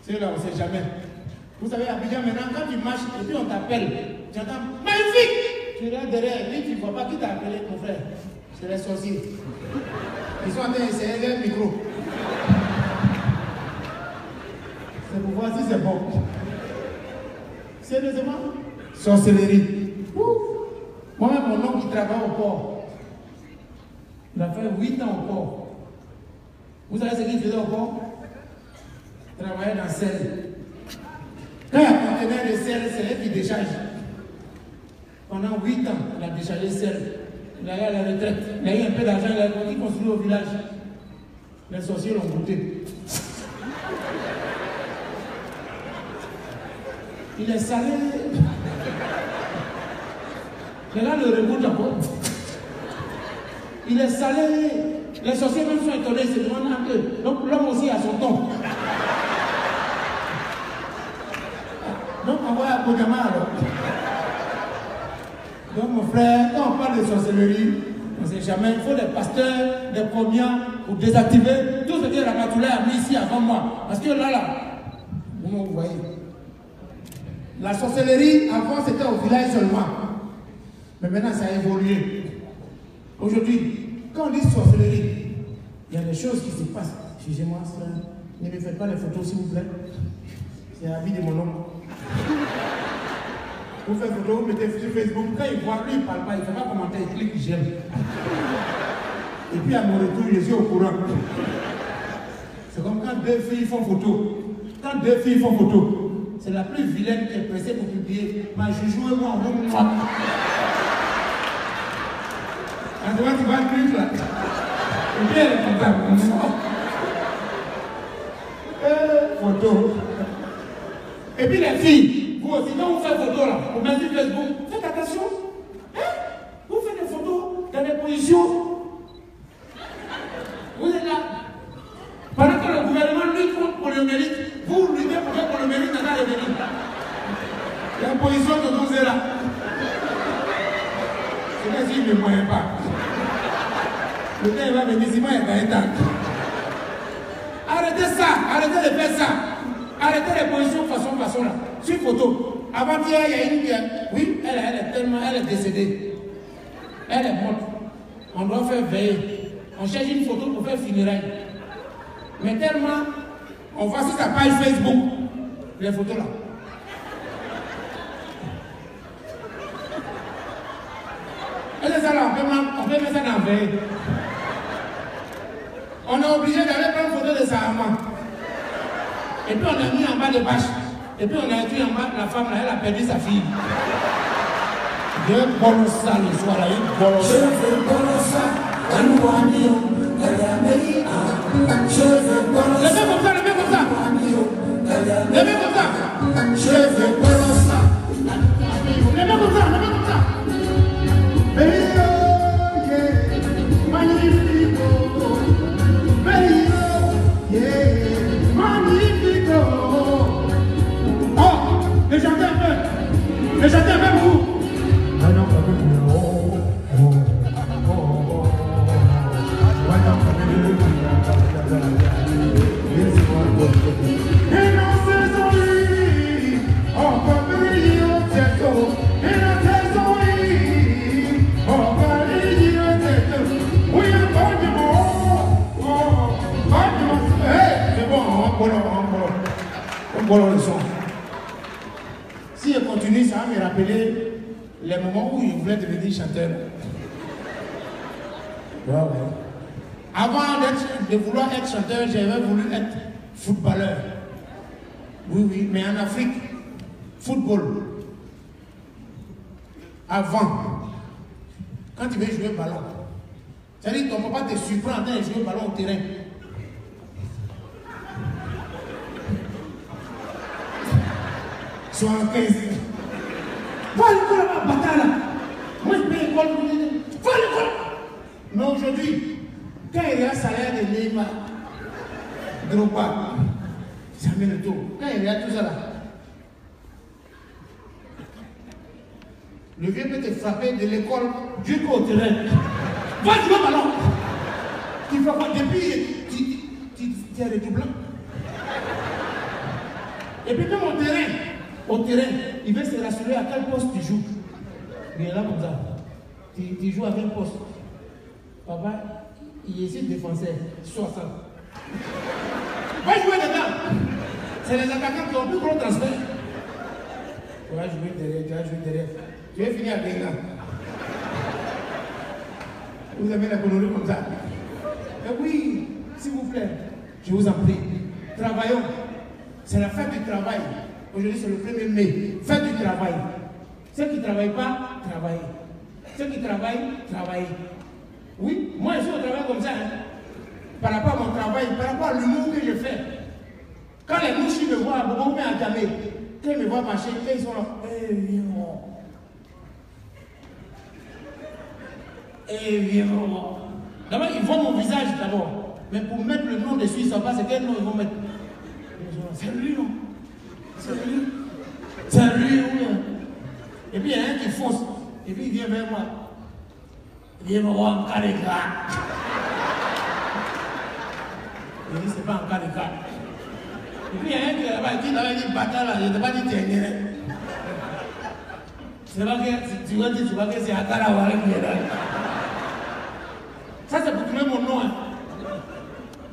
C'est là, on ne sait jamais. Vous savez, à Abidjan, maintenant, quand tu marches et puis on t'appelle, tu entends magnifique. Tu regardes derrière, et tu ne vois pas qui t'a appelé, mon frère. C'est les sorciers. Ils sont en train d'essayer leur micro. C'est pour voir si c'est bon. Sérieusement, sorcellerie. Moi-même, mon oncle qui travaille au port, il a fait 8 ans au port. Vous savez ce qu'il faisait au port? Il travaillait dans le sel. Quand il y a un conteneur de sel, c'est lui qui décharge. Pendant 8 ans, il a déchargé le sel. Il a eu à la retraite. Il a eu un peu d'argent, il a construit au village. Les sorciers l'ont goûté. Il est salé. Les gars le remontent encore. Il est salé. Les sorciers même sont étonnés, ils se demandent un peu. Donc l'homme aussi a son ton. Donc on voit un Kodama alors. Donc mon frère, quand on parle de sorcellerie, on ne sait jamais, il faut des pasteurs, des premiers pour désactiver tout ce que la Ramatoulaye a mis ici avant moi. Parce que là, vous voyez. La sorcellerie, avant c'était au village seulement. Mais maintenant ça a évolué. Aujourd'hui, quand on dit sorcellerie, il y a des choses qui se passent. Excusez-moi, ne me faites pas les photos s'il vous plaît. C'est l'avis de mon oncle. Vous faites photo, vous mettez sur Facebook. Quand il voit, lui il ne parle pas, il ne fait pas commentaire, il clique j'aime. Et puis à mon retour, je suis au courant. C'est comme quand deux filles font photo. Quand deux filles font photo, c'est la plus vilaine qui est pressée pour publier. Ma joujou et moi, on veut moi. En toi, tu vas plus là. Et puis elle est comme ça. Photo. Et puis les filles, vous aussi, quand vous faites photo là, vous mettez sur Facebook, faites attention. Hein? Vous faites des photos dans des positions. Vous êtes là. Pendant que le gouvernement lutte contre le mérite, vous luttez pour que le mérite n'a pas revenir. Il y a une position de 12 là. C'est là s'il ne me moyen pas. Le gars il va venir, si moi il va être. Arrêtez ça, arrêtez de faire ça. Arrêtez les positions façon là. Sur photo. Avant-hier, il y a une qui oui, elle est décédée. Elle est morte. On doit faire veiller. On cherche une photo pour faire funérailles. Mais tellement, on voit sur sa page Facebook les photos là. Et c'est ça là, on peut mettre ça dans veille. est obligé d'aller prendre photo de sa maman. Et puis on a mis en bas de bâche. Et puis on a écrit en bas, la femme là, elle a perdu sa fille. Je vais prendre ça le soir là, je veux prendre ça. Levez comme ça, levez comme ça. Levez comme ça. Je veux prendre ça. Levez comme ça, levez comme ça. Magnifico. Magnifico. Oh, les chantez un peu. Les chantez un peu vous. Si je continue, ça va me rappeler les moments où je voulais devenir chanteur. Ouais. Avant de vouloir être chanteur, j'avais voulu être footballeur. Oui, mais en Afrique, football. Avant, quand tu veux jouer au ballon, c'est-à-dire que ton papa te surprend en train de jouer au ballon au terrain. Soit en 15 ans. Va à l'école, ma bataille là. Moi je paye l'école. Va à l'école. Mais aujourd'hui, quand il y a un salaire de Neymar, Drogba, Samuel Eto'o, quand il y a tout ça là, le vieux peut te frapper de l'école jusqu'au terrain. Va jouer au ballon. Tu fais quoi depuis tu es redoublant. Et puis même au terrain, il veut se rassurer à quel poste tu joues. Il est là comme ça. Tu joues à quel poste? Papa, il est ici défenseur, 60. Va jouer dedans. C'est les attaquants qui ont plus gros transfert. Tu vas jouer derrière. Tu vas finir à Benga. Vous avez la connerie comme ça. Mais oui, s'il vous plaît, je vous en prie, travaillons. C'est la fête du travail. Aujourd'hui, c'est le 1er mai. Fête du travail. Ceux qui ne travaillent pas, travaillent. Ceux qui travaillent, travaillent. Oui, moi je suis au travail comme ça. Par rapport à mon travail, par rapport à l'humour que je fais. Quand les mouches me voient, beaucoup à jamais. Quand ils me voient marcher, ils sont là. Viens. D'abord, ils voient mon visage d'abord. Mais pour mettre le nom dessus, ils ne savent pas c'est quel nom ils vont mettre. C'est lui, non? C'est lui, oui. Et puis il y a un qui fonce. Et puis il vient vers moi. Il vient me voir en cas de cas. Il dit, c'est pas en cas de cas. Et puis il y a un qui là-bas, qui avait dit bâtard là, je ne t'ai pas dit tiens. C'est pas que, tu vois que c'est un cas là, qui est là. Ça c'est pour trouver mon nom. Hein.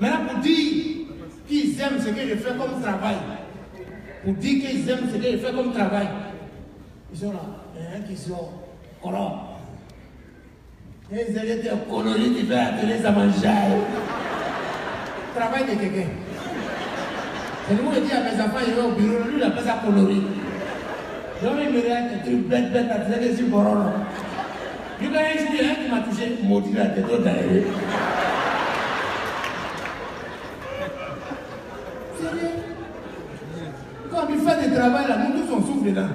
Maintenant pour dire qu'ils aiment ce que je fais comme travail. Pour dire qu'ils aiment ce que je fais comme travail. Ils sont là. Il y a un qui sont colons. Et ils étaient coloris qui fait atteler sa mangeaille. Travail de quelqu'un. Et nous, on dit à mes enfants, il va au bureau, lui, il appelle ça coloris. Donc, il me regarde un truc bête, à tirer sur Corona. Du coup, un jour, il y a un qui m'a touché, maudit la tête au derrière. Quand il fait du travail, là, nous tous on souffre dedans.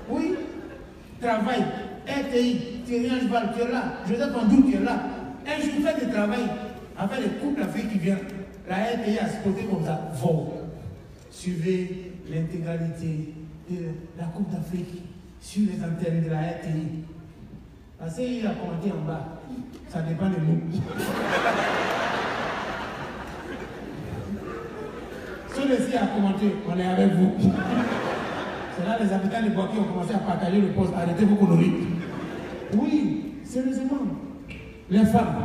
Oui, travail, RTI, Thierry Angeval, tu es là, Joseph Andou, tu es là. Un jour, il fait du travail avec les coupes d'Afrique qui viennent. La RTI a spoté comme ça. Vous suivez l'intégralité de la Coupe d'Afrique sur les antennes de la RTI. Parce qu'il a commenté en bas. Ça dépend de nous. Celui-ci a commenté, on est avec vous. C'est là les habitants de Boaké ont commencé à partager le poste. Arrêtez vos conneries. Oui, sérieusement. Les femmes,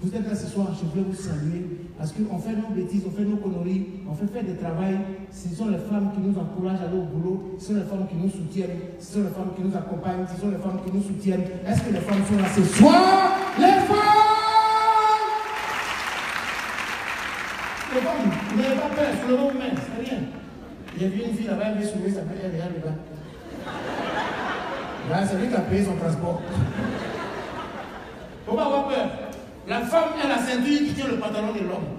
vous êtes là ce soir, je voulais vous saluer. Parce qu'on fait nos bêtises, on fait nos conneries, on fait faire du travail. Ce sont les femmes qui nous encouragent à aller au boulot. Ce sont les femmes qui nous soutiennent. Ce sont les femmes qui nous accompagnent. Ce sont les femmes qui nous soutiennent. Est-ce que les femmes sont là ce soir? Les femmes! faire, sur le moment, c'est rien. J'ai vu une fille là-bas, elle veut sauver sa paix, elle regarde le gars. Là, c'est lui qui a payé son transport. Faut pas avoir peur. La femme a la ceinture qui tient le pantalon de l'homme.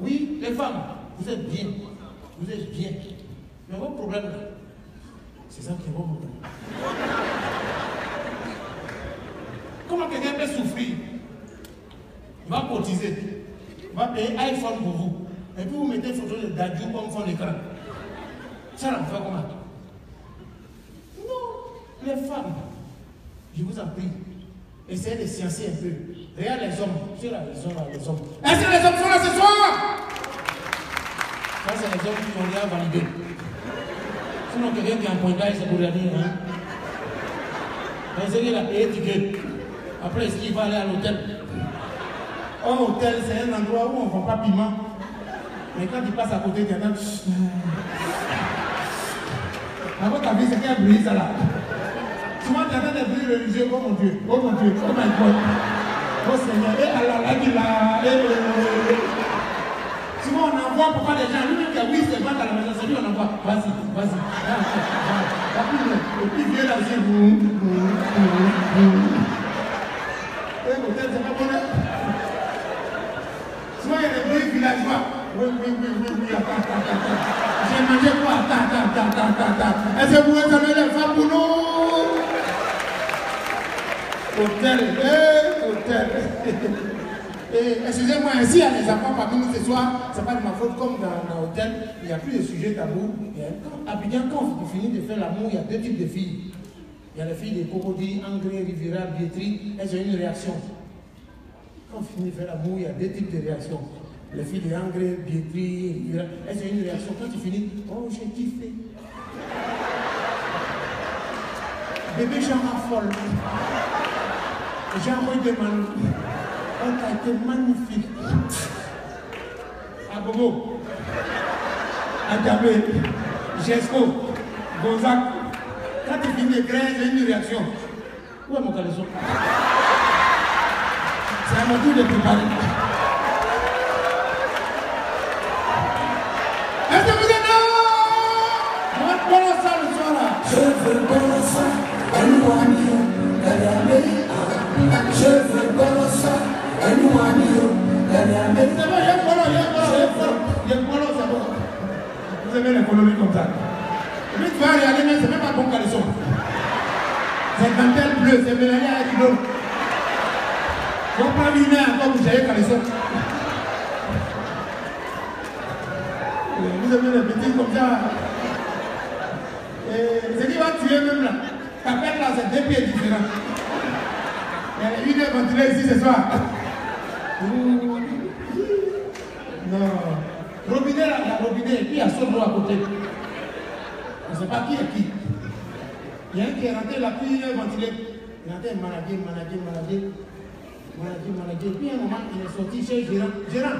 Oui, les femmes, vous êtes bien. Vous êtes bien. Mais votre problème, c'est ça qui est votre problème. Comment quelqu'un peut souffrir? Il va cotiser. Il va payer iPhone pour vous. Et puis vous mettez une photo de Dadju comme fond d'écran. Ça va faire comment? Non, les femmes, je vous en prie, essayez de sciencer un peu. Regarde les hommes, c'est là les hommes, les hommes. Est-ce que les hommes sont là ce soir? Ça, c'est les hommes qui ont déjà validé. Sinon, quelqu'un qui est en pointage, c'est pour lui dire, hein? Il a payé ticket. Après, est-ce qu'il va aller à l'hôtel? Un hôtel, c'est un endroit où on ne vend pas piment. Mais quand il passe à côté, il y en a. À votre avis, c'est quel bruit ça là? Souvent, tu entends des bruits religieux. Oh mon Dieu, oh my God. Oh Seigneur, et Allah, souvent, on envoie pour pas les gens. Lui-même qui a oui, c'est pas à la maison, c'est lui, on envoie. Vas-y. Et puis, viens là aussi. Et l'hôtel, c'est pas bon. Souvent, il y a des bruits villageois. Oui, attends. J'ai mangé quoi? Attends. Est-ce que vous pouvez donner les femmes pour nous? Hôtel. Excusez-moi, ainsi, il y a des enfants parmi nous ce soir, c'est pas de ma faute, comme dans l'hôtel, il n'y a plus de sujet tabou. À Abidjan, quand tu finis de faire l'amour, il y a deux types de filles. Il y a les filles de Cocody, Angré, Riviera, Bietri, elles ont une réaction. Quand on finit de faire l'amour, il y a deux types de réactions. Les filles de Angré, Bietri, Riviera, elles ont une réaction. Quand tu finis, oh, j'ai kiffé. Bébé Jean raffole. Jean redemande. Oh, t'as été magnifique. Agogo, Adjamé, Jesco, Gonzac. Quand tu finis de créer, j'ai une réaction. Où est mon caleçon? C'est à mon tour de préparer. Est-ce que vous êtes là? On va prendre ça le soir là. Je veux prendre ça, Elouani, je veux prendre ça, Elouani, c'est bon, il y a Polo, c'est bon. Vous aimez les coloris comme ça. Et puis tu vas regarder, mais c'est même pas bon caleçon. C'est dentelle bleue, c'est mélangé avec l'eau. Faut pas venir encore vous avez caleçon. Vous aimez les petits comme ça. Et ce qui va tuer même là, ta pète là, c'est deux pieds différents. Il y a une heure ventilée ici ce soir. Non. Robinet là, il y a robinet, et puis il y a son à côté. On ne sait pas qui est qui. Il y a un qui est rentré là, puis il est ventilé. Il est rentré manager. Et puis à un moment, il est sorti chez Gérant.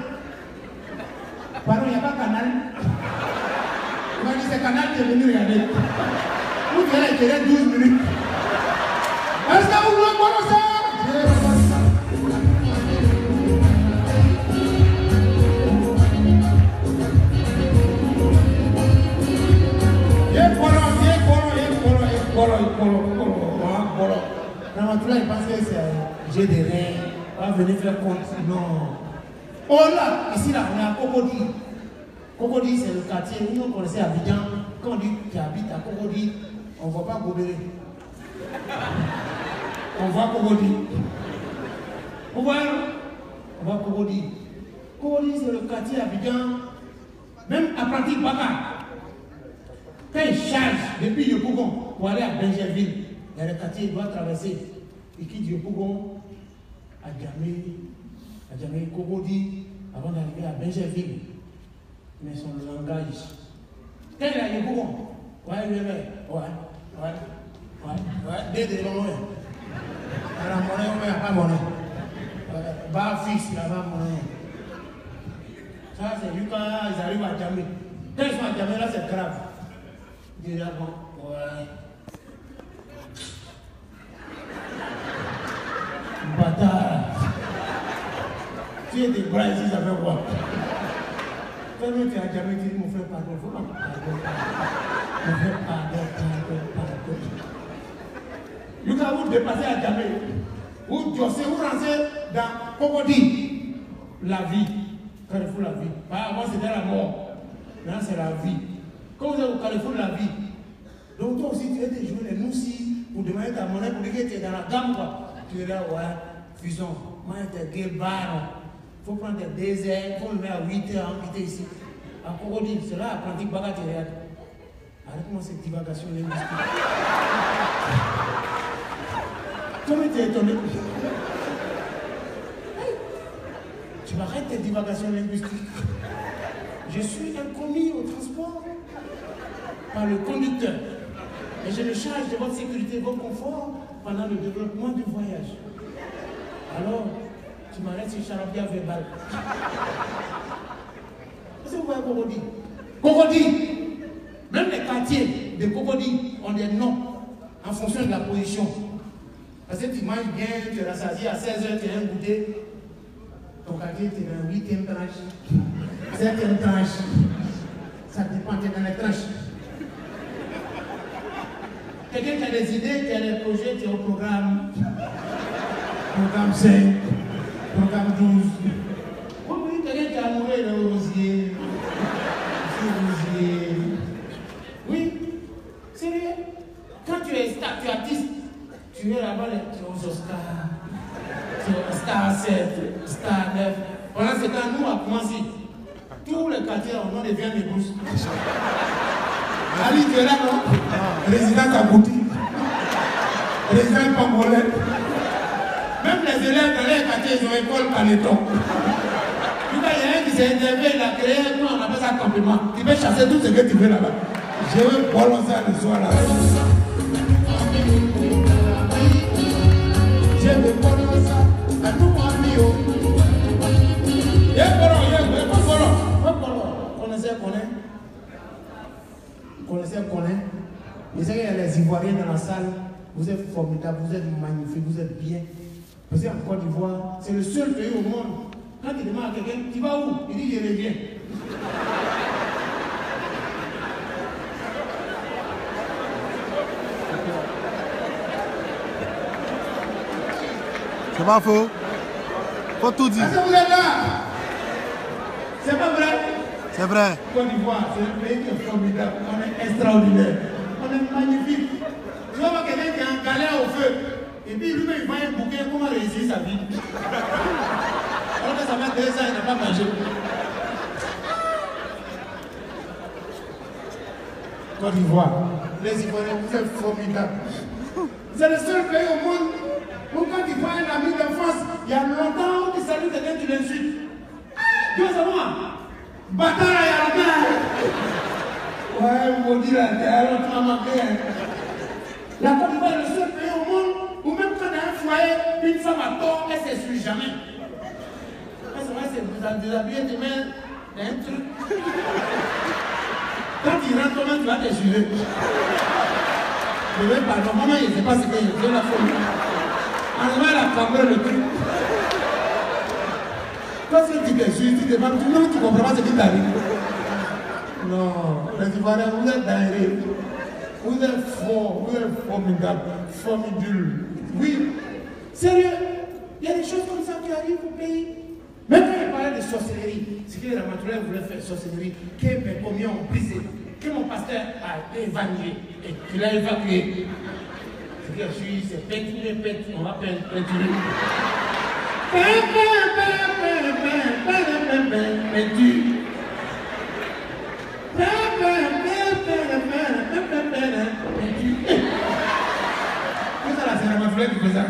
Pardon, il n'y a pas Canal. Il m'a dit c'est Canal qui est venu regarder. Vous allez éclairer 12 minutes. Est-ce que vous voulez voir ça? Ramatoula, il pense que c'est j'ai des reins, on va venir faire compte. Non. Oh là, ici là, on est à Cocody. Cocody, c'est le quartier où on connaissait Abidjan. Quand on dit qu'il habite à Cocody, on ne voit pas Gobéré. On voit Cocody. Vous voyez? On voit Cocody. Cocody, c'est le quartier Abidjan. Même apprenti Baka. Quand il charge depuis Yopougon pour aller à Benjerville, il y a le quartier, il doit traverser. Il quitte Yopougon, Adjamé, Cocody, avant d'arriver à Benjerville. Mais son langage. Quand il est à Yopougon, ouais, dès de l'homme, à la monnaie, on n'a pas monnaie. Bar fixe, il n'y a pas monnaie. Ça, c'est lui quand ils arrivent à Adjamé. Quand ils sont à Adjamé, là, c'est grave. Déjà bon, ouais. Bâtard. Tu es des bras ici, ça fait quoi? Toi-même, tu as jamais dit, mon frère, pardon. Faut pas pardon. Mon frère, pardon. Vous avez vous dépasser à jamais. Vous diossez, vous rentrez dans Cocody. La vie. Carrefour, la vie. Avant, c'était la mort. Maintenant, c'est la vie. Quand vous êtes au Carrefour, la vie. Donc, toi aussi, tu es des joueurs, les moussis, pour demander ta monnaie, pour dire que tu es dans la gamme, quoi. Tu es là, ouais, fusion. Moi, tu es gay bar. Il faut prendre des déserts, il faut me mettre à 8 heures à quitter ici. À Cocody, c'est là, apprenti bagatelle. Arrête-moi cette divagation linguistique. Comment tu es étonné? Tu m'arrêtes tes divagations linguistiques. Je suis un commis au transport par le conducteur. Et je me charge de votre sécurité et votre confort pendant le développement du voyage. Alors, tu m'arrêtes sur charabia verbal. Qu'est-ce que vous voyez Cocody? Cocody! Même les quartiers de Cocody ont des noms en fonction de la position. Parce que tu manges bien, tu es rassasié à 16h, tu as un goûter. Ton quartier, tu es dans la 8e tranche, 7e tranche. Ça dépend, tu es dans les tranches. Quelqu'un qui a des idées, qui a des projets, tu es au programme. Programme 5, programme 12. Oui, quelqu'un qui a amoureux, il est au rosier. Oui, sérieux. Quand tu es artiste, tu es là-bas, tu es aux Oscars, tu es au Star 7, Star 9. Pendant ce temps, nous, à commencer, tous les quartiers, on devient des bourses. Ali, tu es là, non? Résident Kabouti, résident Pangolais. Même les élèves dans les quartiers, ils ont école Paneton. Il y a un qui s'est élevé, il a créé, nous on appelle ça complément. Tu peux chasser tout ce que tu veux là-bas. Je veux prolonger ça le soir là. Je veux prolonger ça à tout mon ami. Connaissez. Je sais qu'il y a les Ivoiriens dans la salle. Vous êtes formidables, vous êtes magnifiques, vous êtes bien. Parce qu'en Côte d'Ivoire, c'est le seul pays au monde. Quand tu demandes à quelqu'un, tu vas où? Il dit, je reviens. C'est pas faux. Faut tout dire. Est-ce que vous êtes là? C'est pas vrai? C'est vrai. Côte d'Ivoire, c'est un pays qui est formidable. On est extraordinaire. On est magnifique. Tu vas voir quelqu'un qui est en galère au feu. Et puis lui-même, il va un bouquin, comment réussir sa vie. Alors que ça fait 2 ans, il n'a pas mangé. Côte d'Ivoire, les Ivoiriens, vous êtes formidables. C'est le seul pays au monde où quand tu vois un ami d'enfance, il y a longtemps où tu salues quelqu'un qui l'insulte. Dieu c'est moi. Bâtard, il y a la guerre. Ouais, maudit la terre, on t'a manqué. La Côte d'Ivoire est le seul pays au monde où même quand il y a un foyer, une femme à tort, elle ne s'essuie jamais. C'est vrai, c'est vous déshabiller tes mains, un truc. Quand il rentre, toi-même, tu vas t'essuyer. Je vais pardon, maman, il ne sait pas ce qu'il y a, je la folie. En vrai, elle a cambré le truc. Quand tu t'essuies, tu demandes, tu ne comprends pas ce qui t'arrive. Non, les Ivoiriens, vous êtes dingue. Vous êtes fort, vous êtes formidable, formidable. Oui, sérieux, il y a des choses comme ça qui arrivent au pays. Même quand il parlait de sorcellerie, c'est que les ramatourais voulaient faire sorcellerie, que mes commis ont brisé, que mon pasteur a évanoué et qu'il a évacué. C'est que je suis, c'est peinture, on va peinturer. Peinture. C'est ça la cérémonie qui faisait.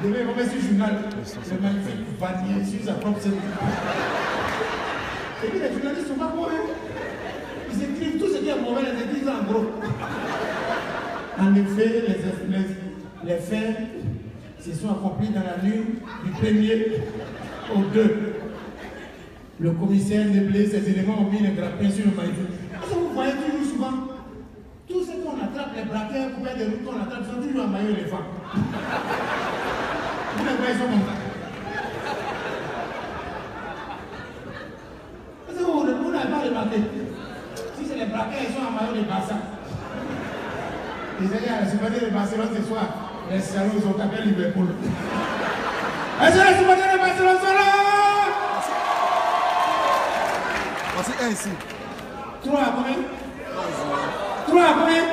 Demain, il va mettre sur le journal. C'est magnifique, Vanier, sur sa propre scène. Et puis les journalistes ne sont pas mauvais. Ils écrivent tout ce qui est mauvais, les écrivent en gros. En effet, les faits se sont accomplis dans la nuit du 1er au 2. Le commissaire Neblé, ces éléments ont mis les grappins sur le maïs. Parce que vous voyez toujours souvent, tous ceux qu'on attrape, les braqueurs, couverts de route qu'on attrape, sont toujours en maillot éléphant. Vous les voyez, ils sont comme ça. Barça. Ils ont dit à la supporter de Barcelone ce soir. Les salauds ils ont tapé Liverpool. Est-ce que les supporters de Barcelone sont là? Voici un ici. 3 à combien? 3 à combien?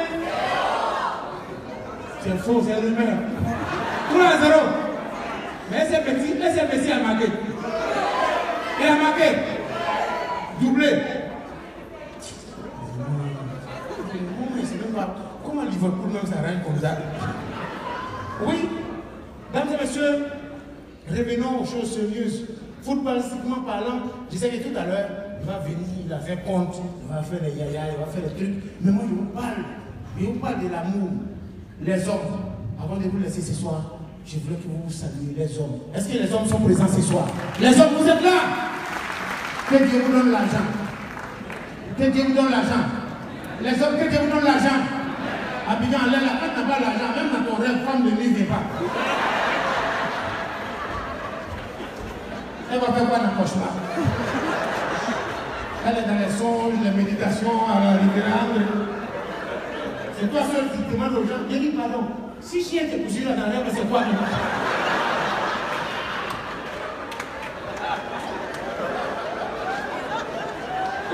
C'est faux, c'est le même. 3 à 0. Mais c'est Messi a marqué. Il a marqué. Doublé. Comment Liverpool même s'arrange comme ça? Oui, mesdames et messieurs, revenons aux choses sérieuses. Footballistiquement parlant, je sais que tout à l'heure, il va venir, il va faire compte, il va faire les yaya, il va faire les trucs. Mais moi, je vous parle de l'amour. Les hommes, avant de vous laisser ce soir, je voulais que vous saluiez les hommes. Est-ce que les hommes sont présents ce soir? Les hommes, vous êtes là? Que Dieu vous donne l'argent. Que Dieu vous donne l'argent. Les hommes, que Dieu vous donne l'argent. Abidjan, allez là, quand tu n'as pas l'argent, même dans ton rêve, femme de nuit ne vient pas. Elle va faire quoi dans le cauchemar? Elle est dans les songes, les méditations, à la littérature. C'est toi seul qui demande aux gens, viens dire pardon. Si chien te poursuit là dans le rêve, c'est quoi?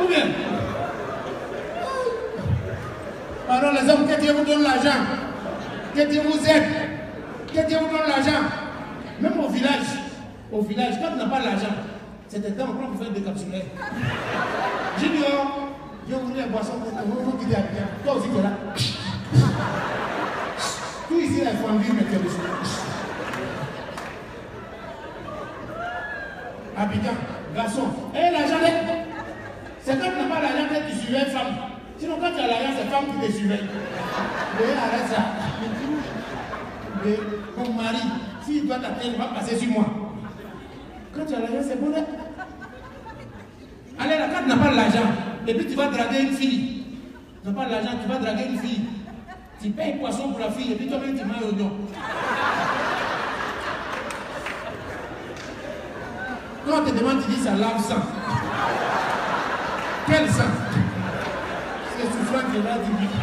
Ou bien? Pardon les hommes, que Dieu vous donne l'argent. Que Dieu vous aide. Que Dieu vous donne l'argent. Même au village, quand tu n'as pas l'argent, c'est des temps pour faire des capsulaires. J'ai dit, oh, j'ai ouvert les boissons, vous quittez Abidjan. Toi aussi, tu es là. Tout ici est fondu, mais tu es dessus. Abidjan, garçon. Et l'argent, c'est quand tu n'as pas l'argent que tu surveilles femme. Sinon, quand tu as l'argent, c'est femme qui te surveille. Mais arrête ça. Mais mon mari, s'il doit t'atteindre, il va passer sur moi. Quand tu as l'argent, c'est bon. Allez, là, quand tu n'as pas l'argent, et puis tu vas draguer une fille. Tu n'as pas l'argent, tu vas draguer une fille. Tu payes poisson pour la fille, et puis toi-même, tu manges oignon. Quand on te demande, tu dis ça lave sang. Quel sang? C'est souffrant que là, tu dis.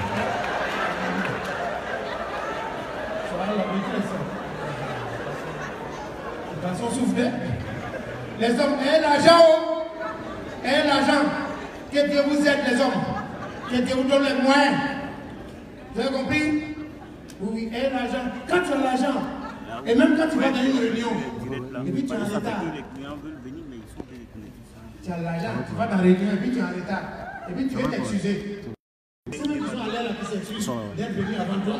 Ça va la maîtresse. Les garçons souffrent. Les hommes, et l'argent, et l'argent. Que Dieu vous aide, les hommes. Que Dieu vous donne les moyens. Vous avez compris? Oui, et l'argent. Quand tu as l'argent, et même quand tu vas dans une réunion, et puis tu es en retard. Tu as l'argent, tu vas dans la réunion, et puis tu es en retard. Et puis tu veux t'excuser. C'est eux qui sont allés là qui s'excusent d'être venus avant toi.